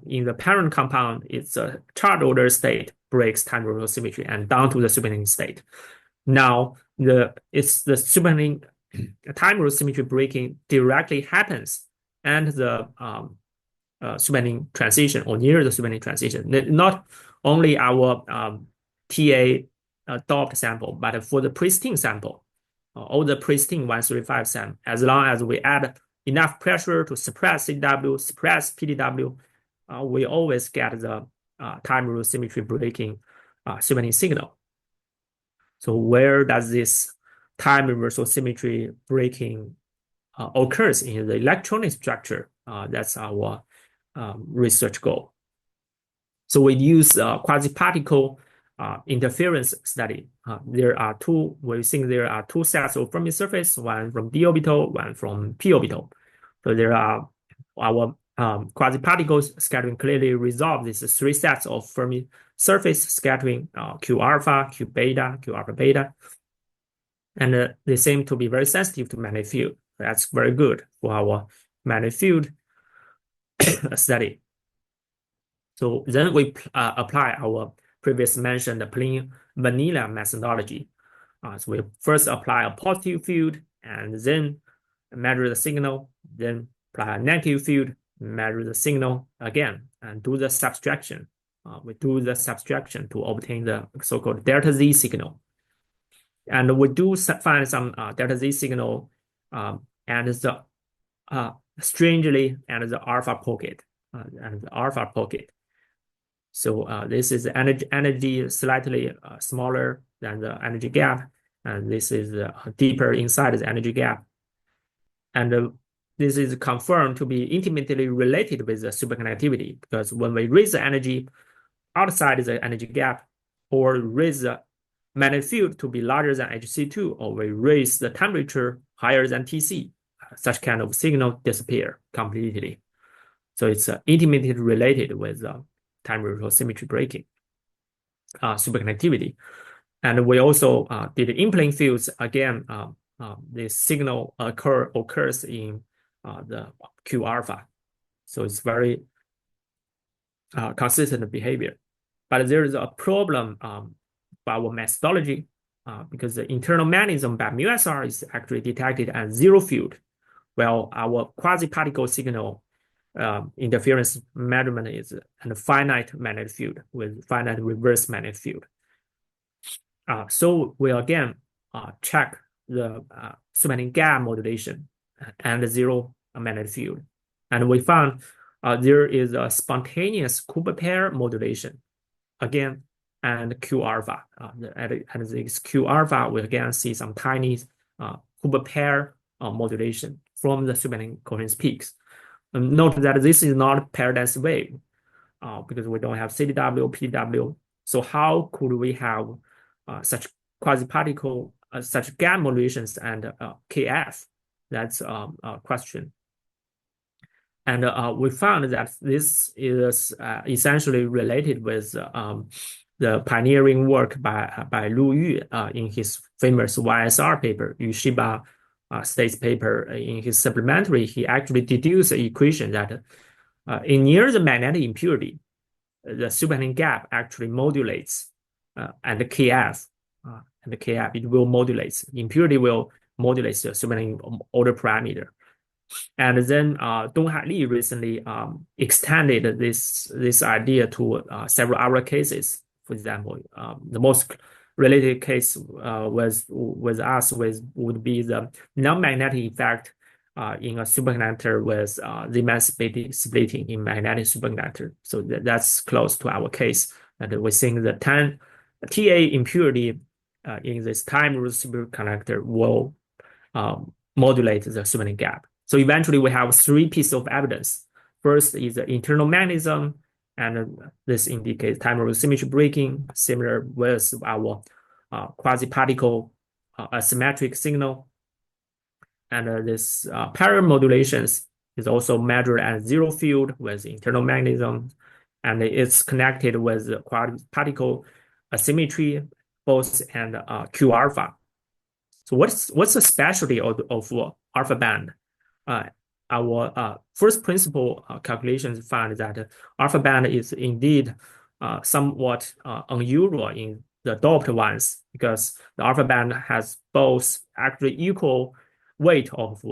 In the parent compound, it's a charge order state breaks time rotation symmetry and down to the superconducting state. Now it's the superconducting time rotation symmetry breaking directly happens and the superconducting transition or near the superconducting transition. Not only our TA doped sample, but for the pristine sample, all the pristine 135 sample, as long as we add enough pressure to suppress CW, suppress PDW, we always get the time rotation symmetry breaking superconducting signal. So where does this time reversal symmetry breaking occurs in the electronic structure? That's our research goal. So we use quasi-particle interference study. We think there are two sets of Fermi surface, one from d orbital, one from p orbital. So there are our quasi-particle scattering clearly resolve these three sets of Fermi surface scattering, Q alpha, Q beta, Q alpha beta. And they seem to be very sensitive to magnetic field. That's very good for our magnetic field study. So then we apply our previous mentioned plain vanilla methodology. So we first apply a positive field and then measure the signal, then apply a negative field, measure the signal again, and do the subtraction. We do the subtraction to obtain the so-called delta Z signal. And we do find some delta Z signal and the strangely and the alpha pocket So this is energy slightly smaller than the energy gap, and this is deeper inside the energy gap. And this is confirmed to be intimately related with the superconductivity, because when we raise the energy outside the energy gap, or raise the magnetic field to be larger than HC2, or we raise the temperature higher than TC, such kind of signal disappear completely. So it's intimately related with time rotation symmetry breaking, superconductivity. And we also did in-plane fields. Again, the signal occurs in the Q alpha. So it's very consistent behavior. But there is a problem by our methodology because the internal magnetism by MuSR is actually detected at zero field, while our quasi-particle signal interference measurement is a finite magnetic field with finite reverse magnetic field. So we again check the superconducting gap modulation and zero magnetic field. And we found there is a spontaneous Cooper pair modulation again, and Q alpha. And this Q alpha, we again see some tiny Cooper pair modulation from the superconducting coherence peaks. Note that this is not pair dense wave because we don't have CDW, PDW. So how could we have such quasi-particle, such gap modulations and KF? That's a question. And we found that this is essentially related with the pioneering work by Lu Yu in his famous YSR paper, Yu Shiba states paper. In his supplementary, he actually deduced an equation that in near the magnetic impurity, the superconducting gap actually modulates, and the KF, it will modulate. Impurity will modulate the superconducting order parameter. And then Donghai Li recently extended this idea to several other cases. For example, the most related case with us would be the non-magnetic effect in a superconductor with Zeeman splitting in magnetic superconductor. So that's close to our case. And we think the TA impurity in this time-rooted superconductor will modulate the superconducting gap. So eventually we have three pieces of evidence. First is the internal magnetism, and this indicates time-rooted symmetry breaking, similar with our quasi-particle asymmetric signal. And this parallel modulations is also measured at zero field with internal magnetism, and it's connected with the particle asymmetry, both and Q alpha. So what's the specialty of alpha band? Our first principle calculations found that alpha band is indeed somewhat unusual in the doped ones, because the alpha band has both actually equal weight of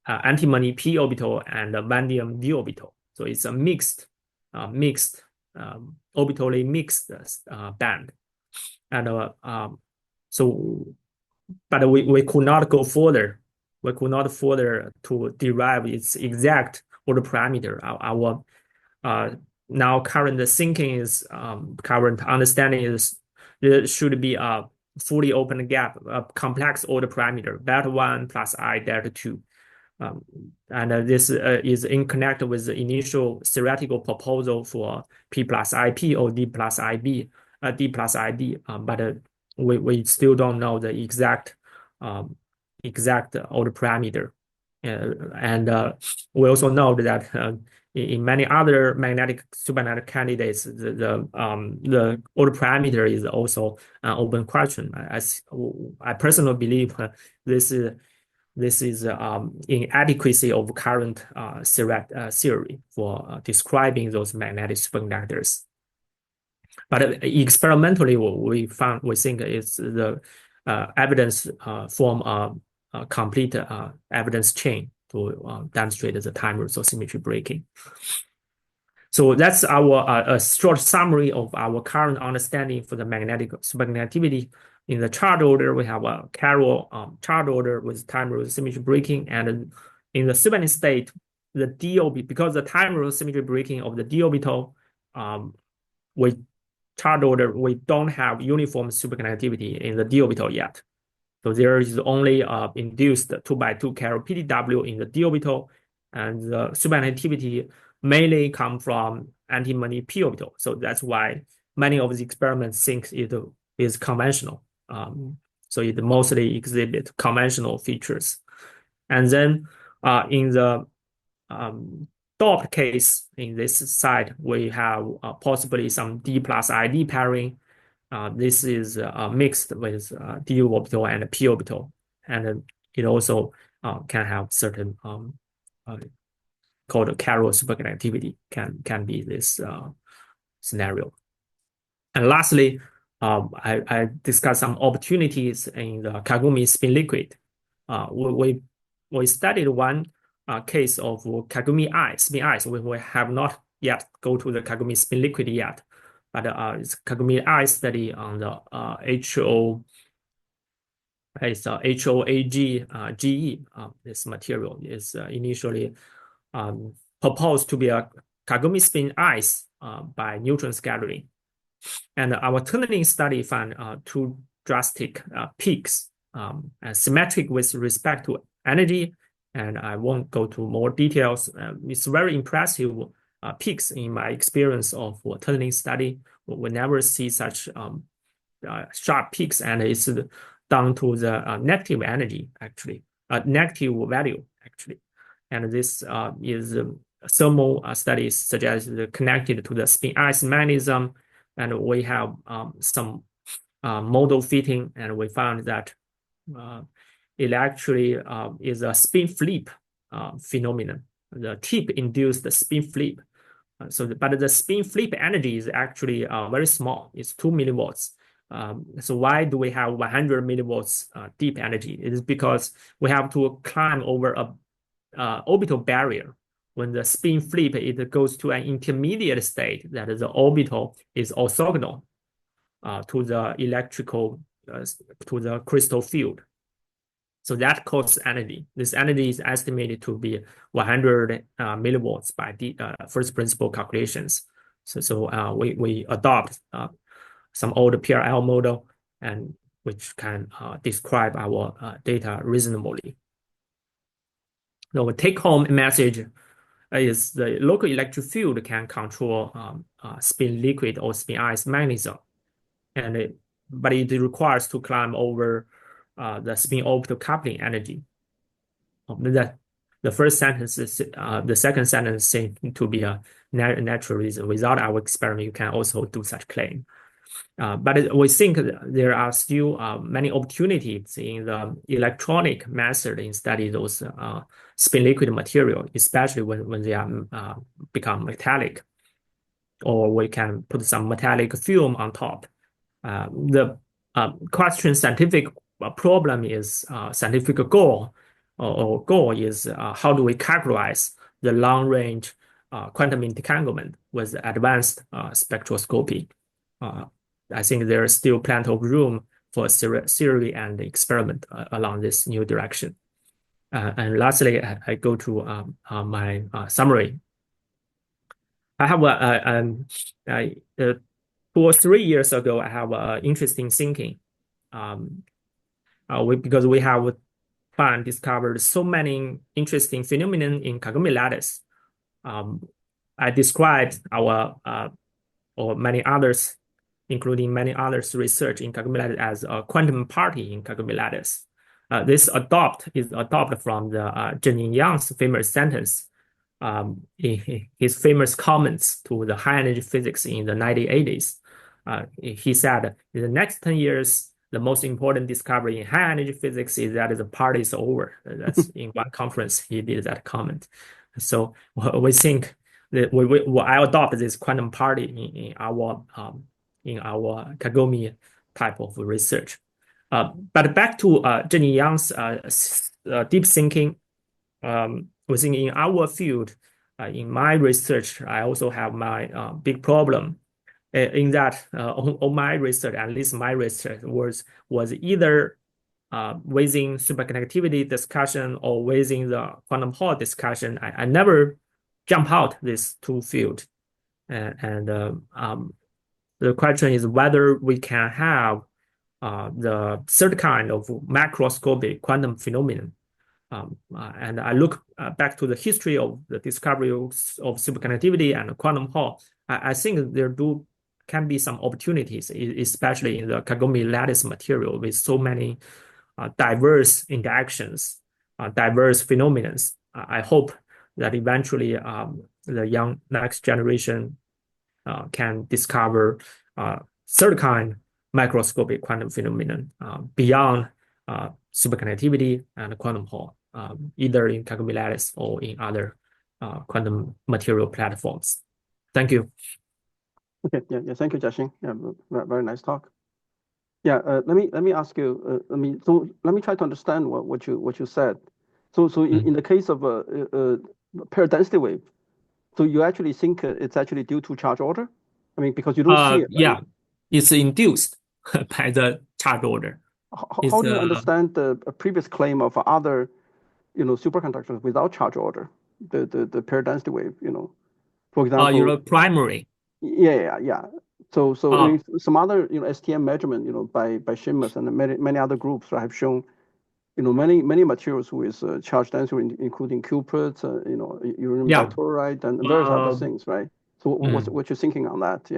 antimony p orbital and vanadium d orbital. So it's a orbitally mixed band. And but we could not go further. We could not further to derive its exact order parameter. Our now current thinking is current understanding is there should be a fully open gap, a complex order parameter, delta 1 plus I delta 2. And this is in connect with the initial theoretical proposal for P plus IP or D plus IB, D plus ID, but we still don't know the exact order parameter. And we also know that in many other magnetic supermagnetic candidates, the order parameter is also an open question. I personally believe this is inadequacy of current theory for describing those magnetic superconductors. But experimentally, we think it's the evidence form a complete evidence chain to demonstrate the time-rooted symmetry breaking. So that's our a short summary of our current understanding for the magnetic superconductivity. In the charge order, we have a chiral charge order with time-rooted symmetry breaking, and in the superconducting state, the d orbital, because the time-rooted symmetry breaking of the d orbital, we charge order, we don't have uniform superconductivity in the d orbital yet. So there is only induced 2x2 chiral PDW in the d orbital, and the superconductivity mainly come from antimony p orbital. So that's why many of the experiments think it is conventional. So it mostly exhibit conventional features. And then in the doped case, in this side, we have possibly some D plus ID pairing. This is mixed with d orbital and p orbital, and it also can have certain called chiral superconductivity can be this scenario. And lastly, I discussed some opportunities in the kagome spin liquid. We studied one case of kagome spin ice. We have not yet go to the kagome spin liquid yet, but it's kagome ice study on the HOAG-GE. This material is initially proposed to be a kagome spin ice by neutron scattering. And our tunneling study found two drastic peaks, symmetric with respect to energy, and I won't go to more details. It's very impressive peaks in my experience of tunneling study. We never see such sharp peaks, and it's down to the negative energy, actually, negative value, actually. And this is thermal studies suggest connected to the spin ice mechanism, and we have some model fitting, and we found that it actually is a spin flip phenomenon. The tip induced the spin flip. But the spin flip energy is actually very small. It's 2 millivolts. So why do we have 100 millivolts deep energy? It is because we have to climb over a orbital barrier. When the spin flip, it goes to an intermediate state that the orbital is orthogonal to the electrical, to the crystal field. So that costs energy. This energy is estimated to be 100 millivolts by the first principle calculations. So we adopt some old PRL model and which can describe our data reasonably. The take-home message is the local electric field can control spin liquid or spin ice magnetism, but it requires to climb over the spin orbital coupling energy. The first sentence is the second sentence seems to be a natural reason. Without our experiment, you can also do such claim. But we think there are still many opportunities in the electronic method in study those spin liquid material, especially when they are become metallic, or we can put some metallic film on top. The question scientific problem is scientific goal, or goal is how do we characterize the long range quantum entanglement with advanced spectroscopy. I think there is still plenty of room for theory and experiment along this new direction. And lastly, I go to my summary. I have 2 or 3 years ago, I have interesting thinking. Because we have discovered so many interesting phenomena in kagome lattice. I described our or many others, including many others, research in kagome lattice as a quantum party in kagome lattice. This is adopted from the Jiaxin Yin's famous sentence, his famous comments to the high energy physics in the 1980s. He said, in the next 10 years, the most important discovery in high energy physics is that the party is over. That's in one conference, he did that comment. So we think that I adopt this quantum party in our kagome type of research. But back to Jiaxin Yin's deep thinking, we think in our field, in my research, I also have my big problem in that on my research, at least my research was either within superconductivity discussion or within the quantum Hall discussion. I never jump out these two fields. And the question is whether we can have the third kind of macroscopic quantum phenomenon. And I look back to the history of the discovery of superconductivity and quantum Hall. I think there can be some opportunities, especially in the kagome lattice material with so many diverse interactions, diverse phenomena. I hope that eventually the young next generation can discover third kind microscopic quantum phenomenon beyond superconductivity and quantum Hall, either in kagome lattice or in other quantum material platforms. Thank you. Okay, yeah, thank you, Jiaxin. Yeah, very nice talk. Yeah, let me ask you. Let me try to understand what you said. So in the case of a pair density wave, so you actually think it's actually due to charge order? I mean, because you don't see it. Yeah, it's induced by the charge order. How do you understand the previous claim of other, superconductors without charge order, the pair density wave, for example? Your primary. Yeah. So some other STM measurement by Shimmers and many other groups have shown many materials with charge density, including cuprids, uranium dichloride and various other things, right? So what you're thinking on that?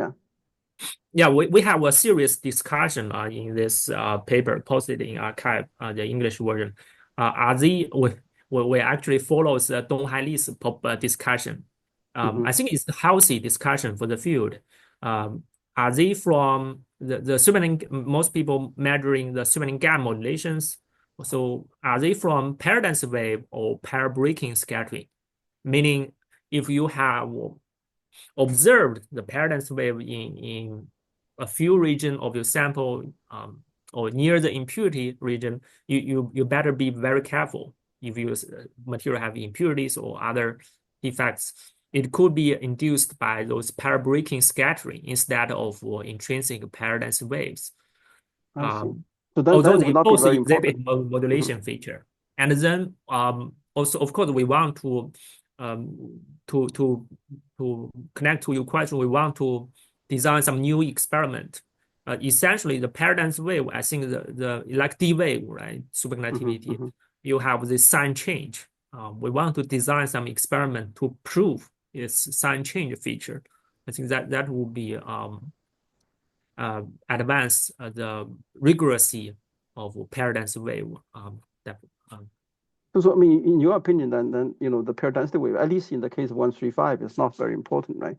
Yeah, we have a serious discussion in this paper posted in arXiv, the English version. We actually follows the Donghai Li's discussion. I think it's a healthy discussion for the field. Are they from the superconducting, most people measuring the superconducting gap modulations? So are they from pair density wave or pair breaking scattering? Meaning, if you have observed the pair density wave in a few region of your sample or near the impurity region, you better be very careful. If your material have impurities or other defects, it could be induced by those pair breaking scattering instead of intrinsic pair density waves. So then although it they would not be both very exhibit important. modulation feature. And then also, of course, we want to to connect to your question, we want to design some new experiment. Essentially, the paradigm wave, I think the like D wave, right? Superconductivity, you have the sign change. We want to design some experiment to prove its sign change feature. I think that will be advance the rigorously of paradigm wave. That So I mean, in your opinion, then the paired density wave, at least in the case of 135, is not very important, right?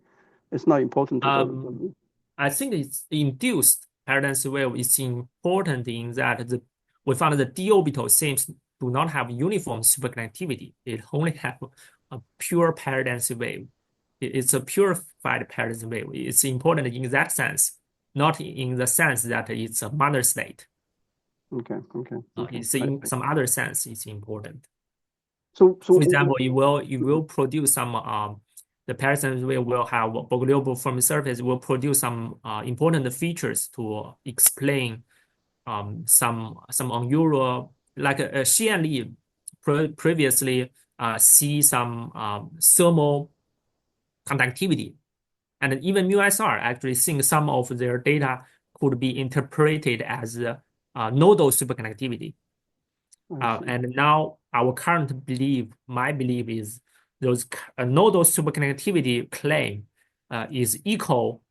It's not important to the. I think it's induced paradigm wave is important in that we found the d orbital seems do not have uniform superconductivity. It only have a pure paradigm wave. It's a purified paradigm wave. It's important in that sense, not in the sense that it's a mother state. Okay. It's in some other sense, it's important. So For example, it will produce some the paradigm wave will have Bogoliubov form surface will produce some important features to explain some unusual, like Xian Li previously see some thermal conductivity, and even MuSR actually think some of their data could be interpreted as nodal superconductivity. And now our current belief, my belief is those nodal superconductivity claim is equal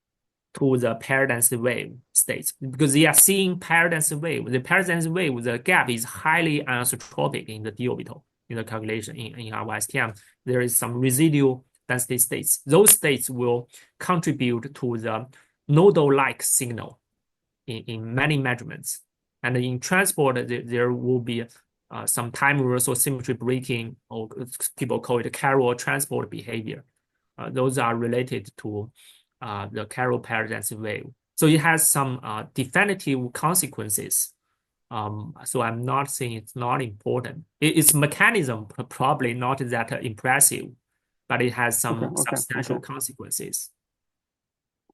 to the paradigm wave states because they are seeing paradigm wave. The paradigm wave, the gap is highly anisotropic in the d orbital in the calculation in our STM. There is some residual density states. Those states will contribute to the nodal-like signal in many measurements. And in transport, there will be some time reversal symmetry breaking, or people call it chiral transport behavior. Those are related to the chiral paradigm wave. So it has some definitive consequences. So I'm not saying it's not important. Its mechanism probably not that impressive, but it has some substantial consequences.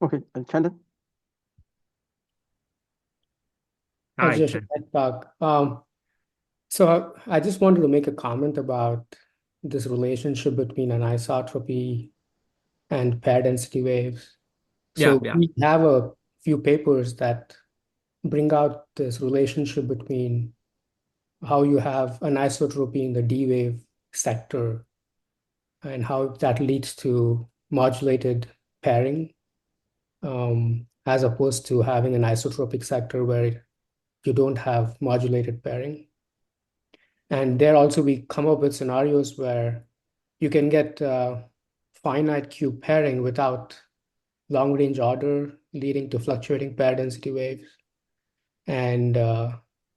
Okay, Chandon? Hi, Talk. So I just wanted to make a comment about this relationship between anisotropy and pair density waves. So we have a few papers that bring out this relationship between how you have anisotropy in the D wave sector and how that leads to modulated pairing, as opposed to having an isotropic sector where you don't have modulated pairing. And there also we come up with scenarios where you can get finite cube pairing without long range order, leading to fluctuating pair density waves, and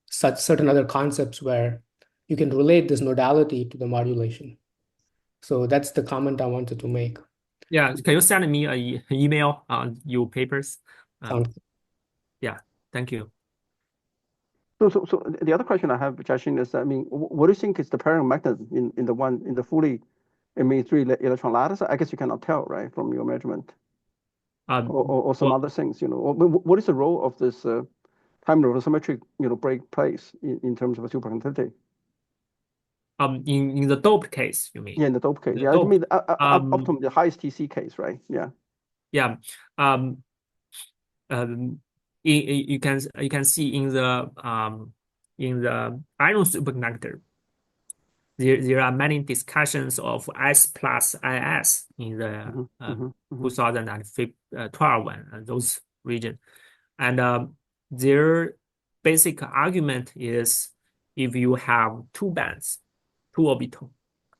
such certain other concepts where you can relate this nodality to the modulation. So that's the comment I wanted to make. Yeah, can you send me an email on your papers? Yeah, thank you. So the other question I have, Jiaxin, is, I mean, what do you think is the pairing mechanism in the fully emitting electron lattice? I guess you cannot tell, right, from your measurement, or some other things. What is the role of this time reversal symmetry, break place in terms of a superconductivity? In the doped case, you mean? Yeah, in the doped case. I mean, up to the highest TC case, right? Yeah. Yeah. You can see in the iron superconductor, there are many discussions of S plus IS in the 2012 one, those region, and their basic argument is if you have two bands, two orbital,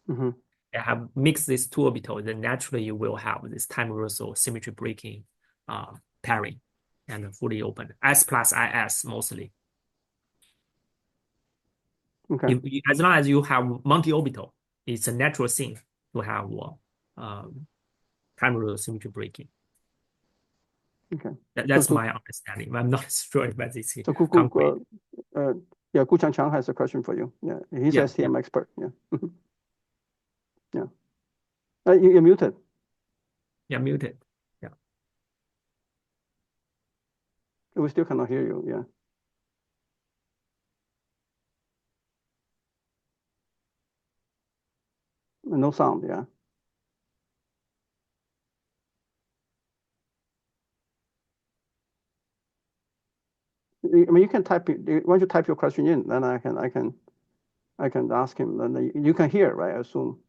you have mixed these two orbital, then naturally you will have this time reversal symmetry breaking pairing and fully open S plus IS mostly. Okay. As long as you have multi-orbital, it's a natural thing to have time reversal symmetry breaking. Okay. That's my understanding. I'm not sure if that is concrete. Yeah, Gu Changqiang has a question for you. Yeah, he's STM expert. Yeah. Yeah. You're muted. Yeah, muted. Yeah. We still cannot hear you. Yeah. No sound, yeah. I mean, you can type it. Why don't you type your question in? Then I can ask him. Then you can hear, right? I assume.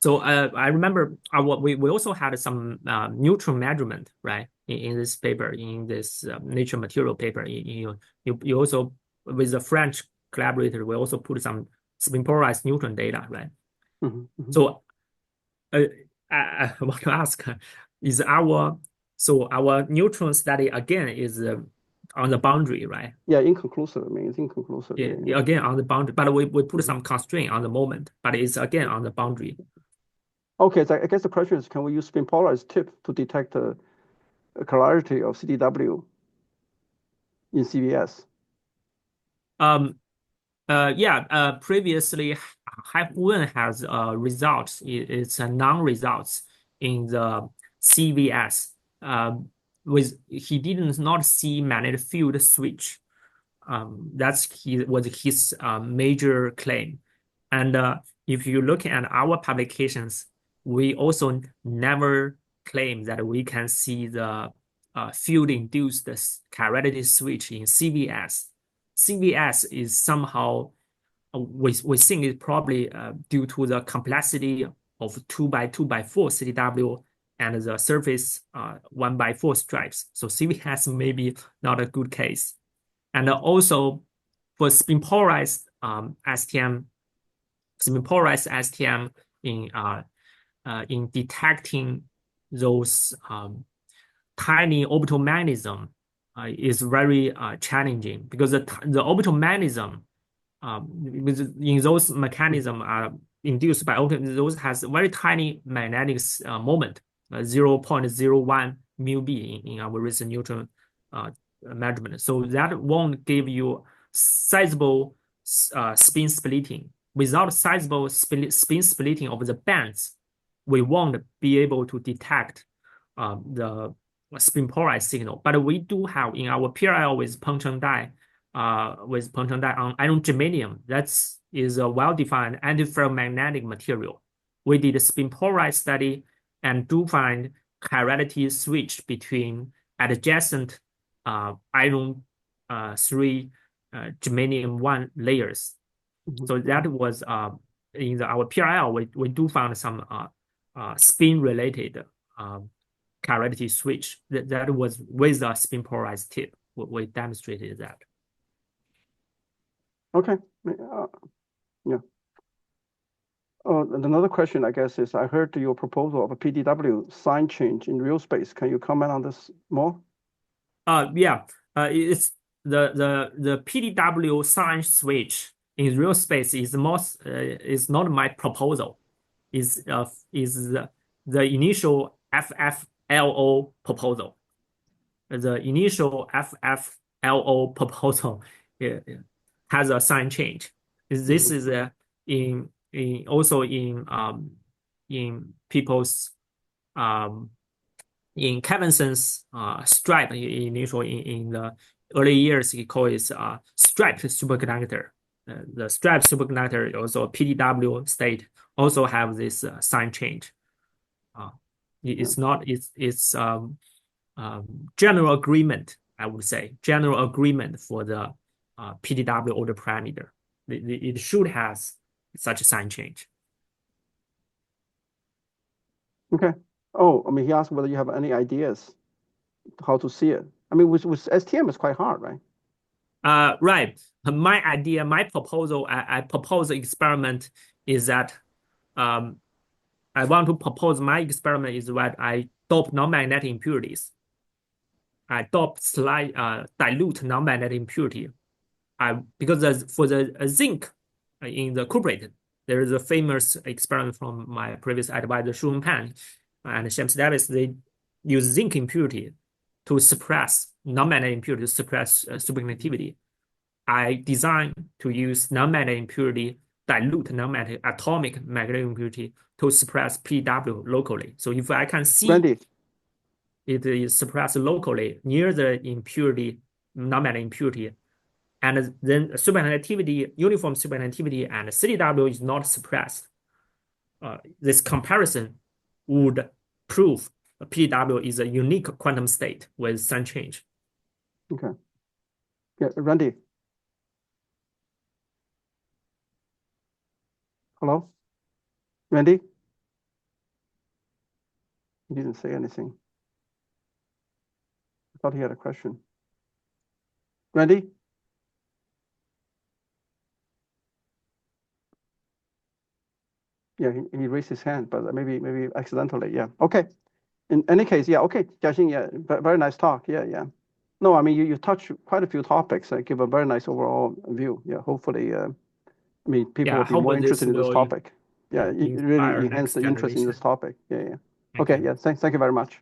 So I remember we also had some neutron measurement, right, in this paper, in this Nature Material paper. You also, with the French collaborator, we also put some spin polarized neutron data, right? Mm-hmm. So I want to ask, is our neutron study again is on the boundary, right? Yeah, inconclusive. I mean, it's inconclusive. Yeah. Again on the boundary, but we put some constraint on the moment, but it's again on the boundary. Okay, so I guess the question is, can we use spin polarized tip to detect the chiral of CDW in CVS? Previously, Wen has results. It's a non-results in the CVS. He did not see magnetic field switch. Was his major claim. And if you look at our publications, we also never claim that we can see the field-induced chirality switch in CVS. CVS is somehow, we think it's probably due to the complexity of 2x2x4 CDW and the surface 1x4 stripes. So CVS may be not a good case. And also for spin polarized STM, in detecting those tiny orbital magnetism is very challenging, because the orbital magnetism in those mechanisms are induced by those has very tiny magnetic moment, 0.01 μb in our recent neutron measurement. So that won't give you sizable spin splitting. Without sizable spin splitting of the bands, we won't be able to detect the spin polarized signal. But we do have in our PRL with puncture die on iron germanium. That is a well-defined antiferromagnetic material. We did a spin polarized study and do find chirality switch between adjacent iron 3 germanium 1 layers. So that was in our PRL, we do find some spin related chirality switch that was with a spin polarized tip. We demonstrated that. Okay. Yeah. Another question, I guess, is I heard your proposal of a PDW sign change in real space. Can you comment on this more? It's the PDW sign switch in real space is not my proposal. Is the initial FFLO proposal. The initial FFLO proposal has a sign change. This is also in people's in Kevinson's stripe initial in the early years, he called it striped superconductor. The striped superconductor, also PDW state, also have this sign change. It's not, it's general agreement, I would say, general agreement for the PDW order parameter. It should have such a sign change. Okay. Oh, I mean, he asked whether you have any ideas how to see it. I mean, with STM, it's quite hard, right? Right. My idea, my proposal, I propose experiment is that I want to propose my experiment is that I dope non-magnetic impurities. I dope dilute non-magnetic impurity. Because for the zinc in the cuprate, there is a famous experiment from my previous advisor, Shu Pan and Shams Davis. They use zinc impurity to suppress non-magnetic impurity, to suppress superconductivity. I designed to use non-magnetic impurity dilute non-magnetic atomic magnetic impurity to suppress PW locally. So if I can see Randy, it is suppressed locally near the impurity, non-magnetic impurity, and then superconductivity, uniform superconductivity, and CDW is not suppressed. This comparison would prove PW is a unique quantum state with sun change. okay. Yeah, Randy. Hello? Randy? He didn't say anything. I thought he had a question. Randy? Yeah, he raised his hand, but maybe accidentally. Yeah. Okay. In any case, yeah. Okay, Jiaxin, yeah, very nice talk. Yeah, yeah. No, I mean you touch quite a few topics. Give a very nice overall view. Yeah. Hopefully, I mean people will be more interested in this topic. Yeah, it really enhance the interest in this topic. Yeah, yeah. Okay. Yeah. Thank you very much.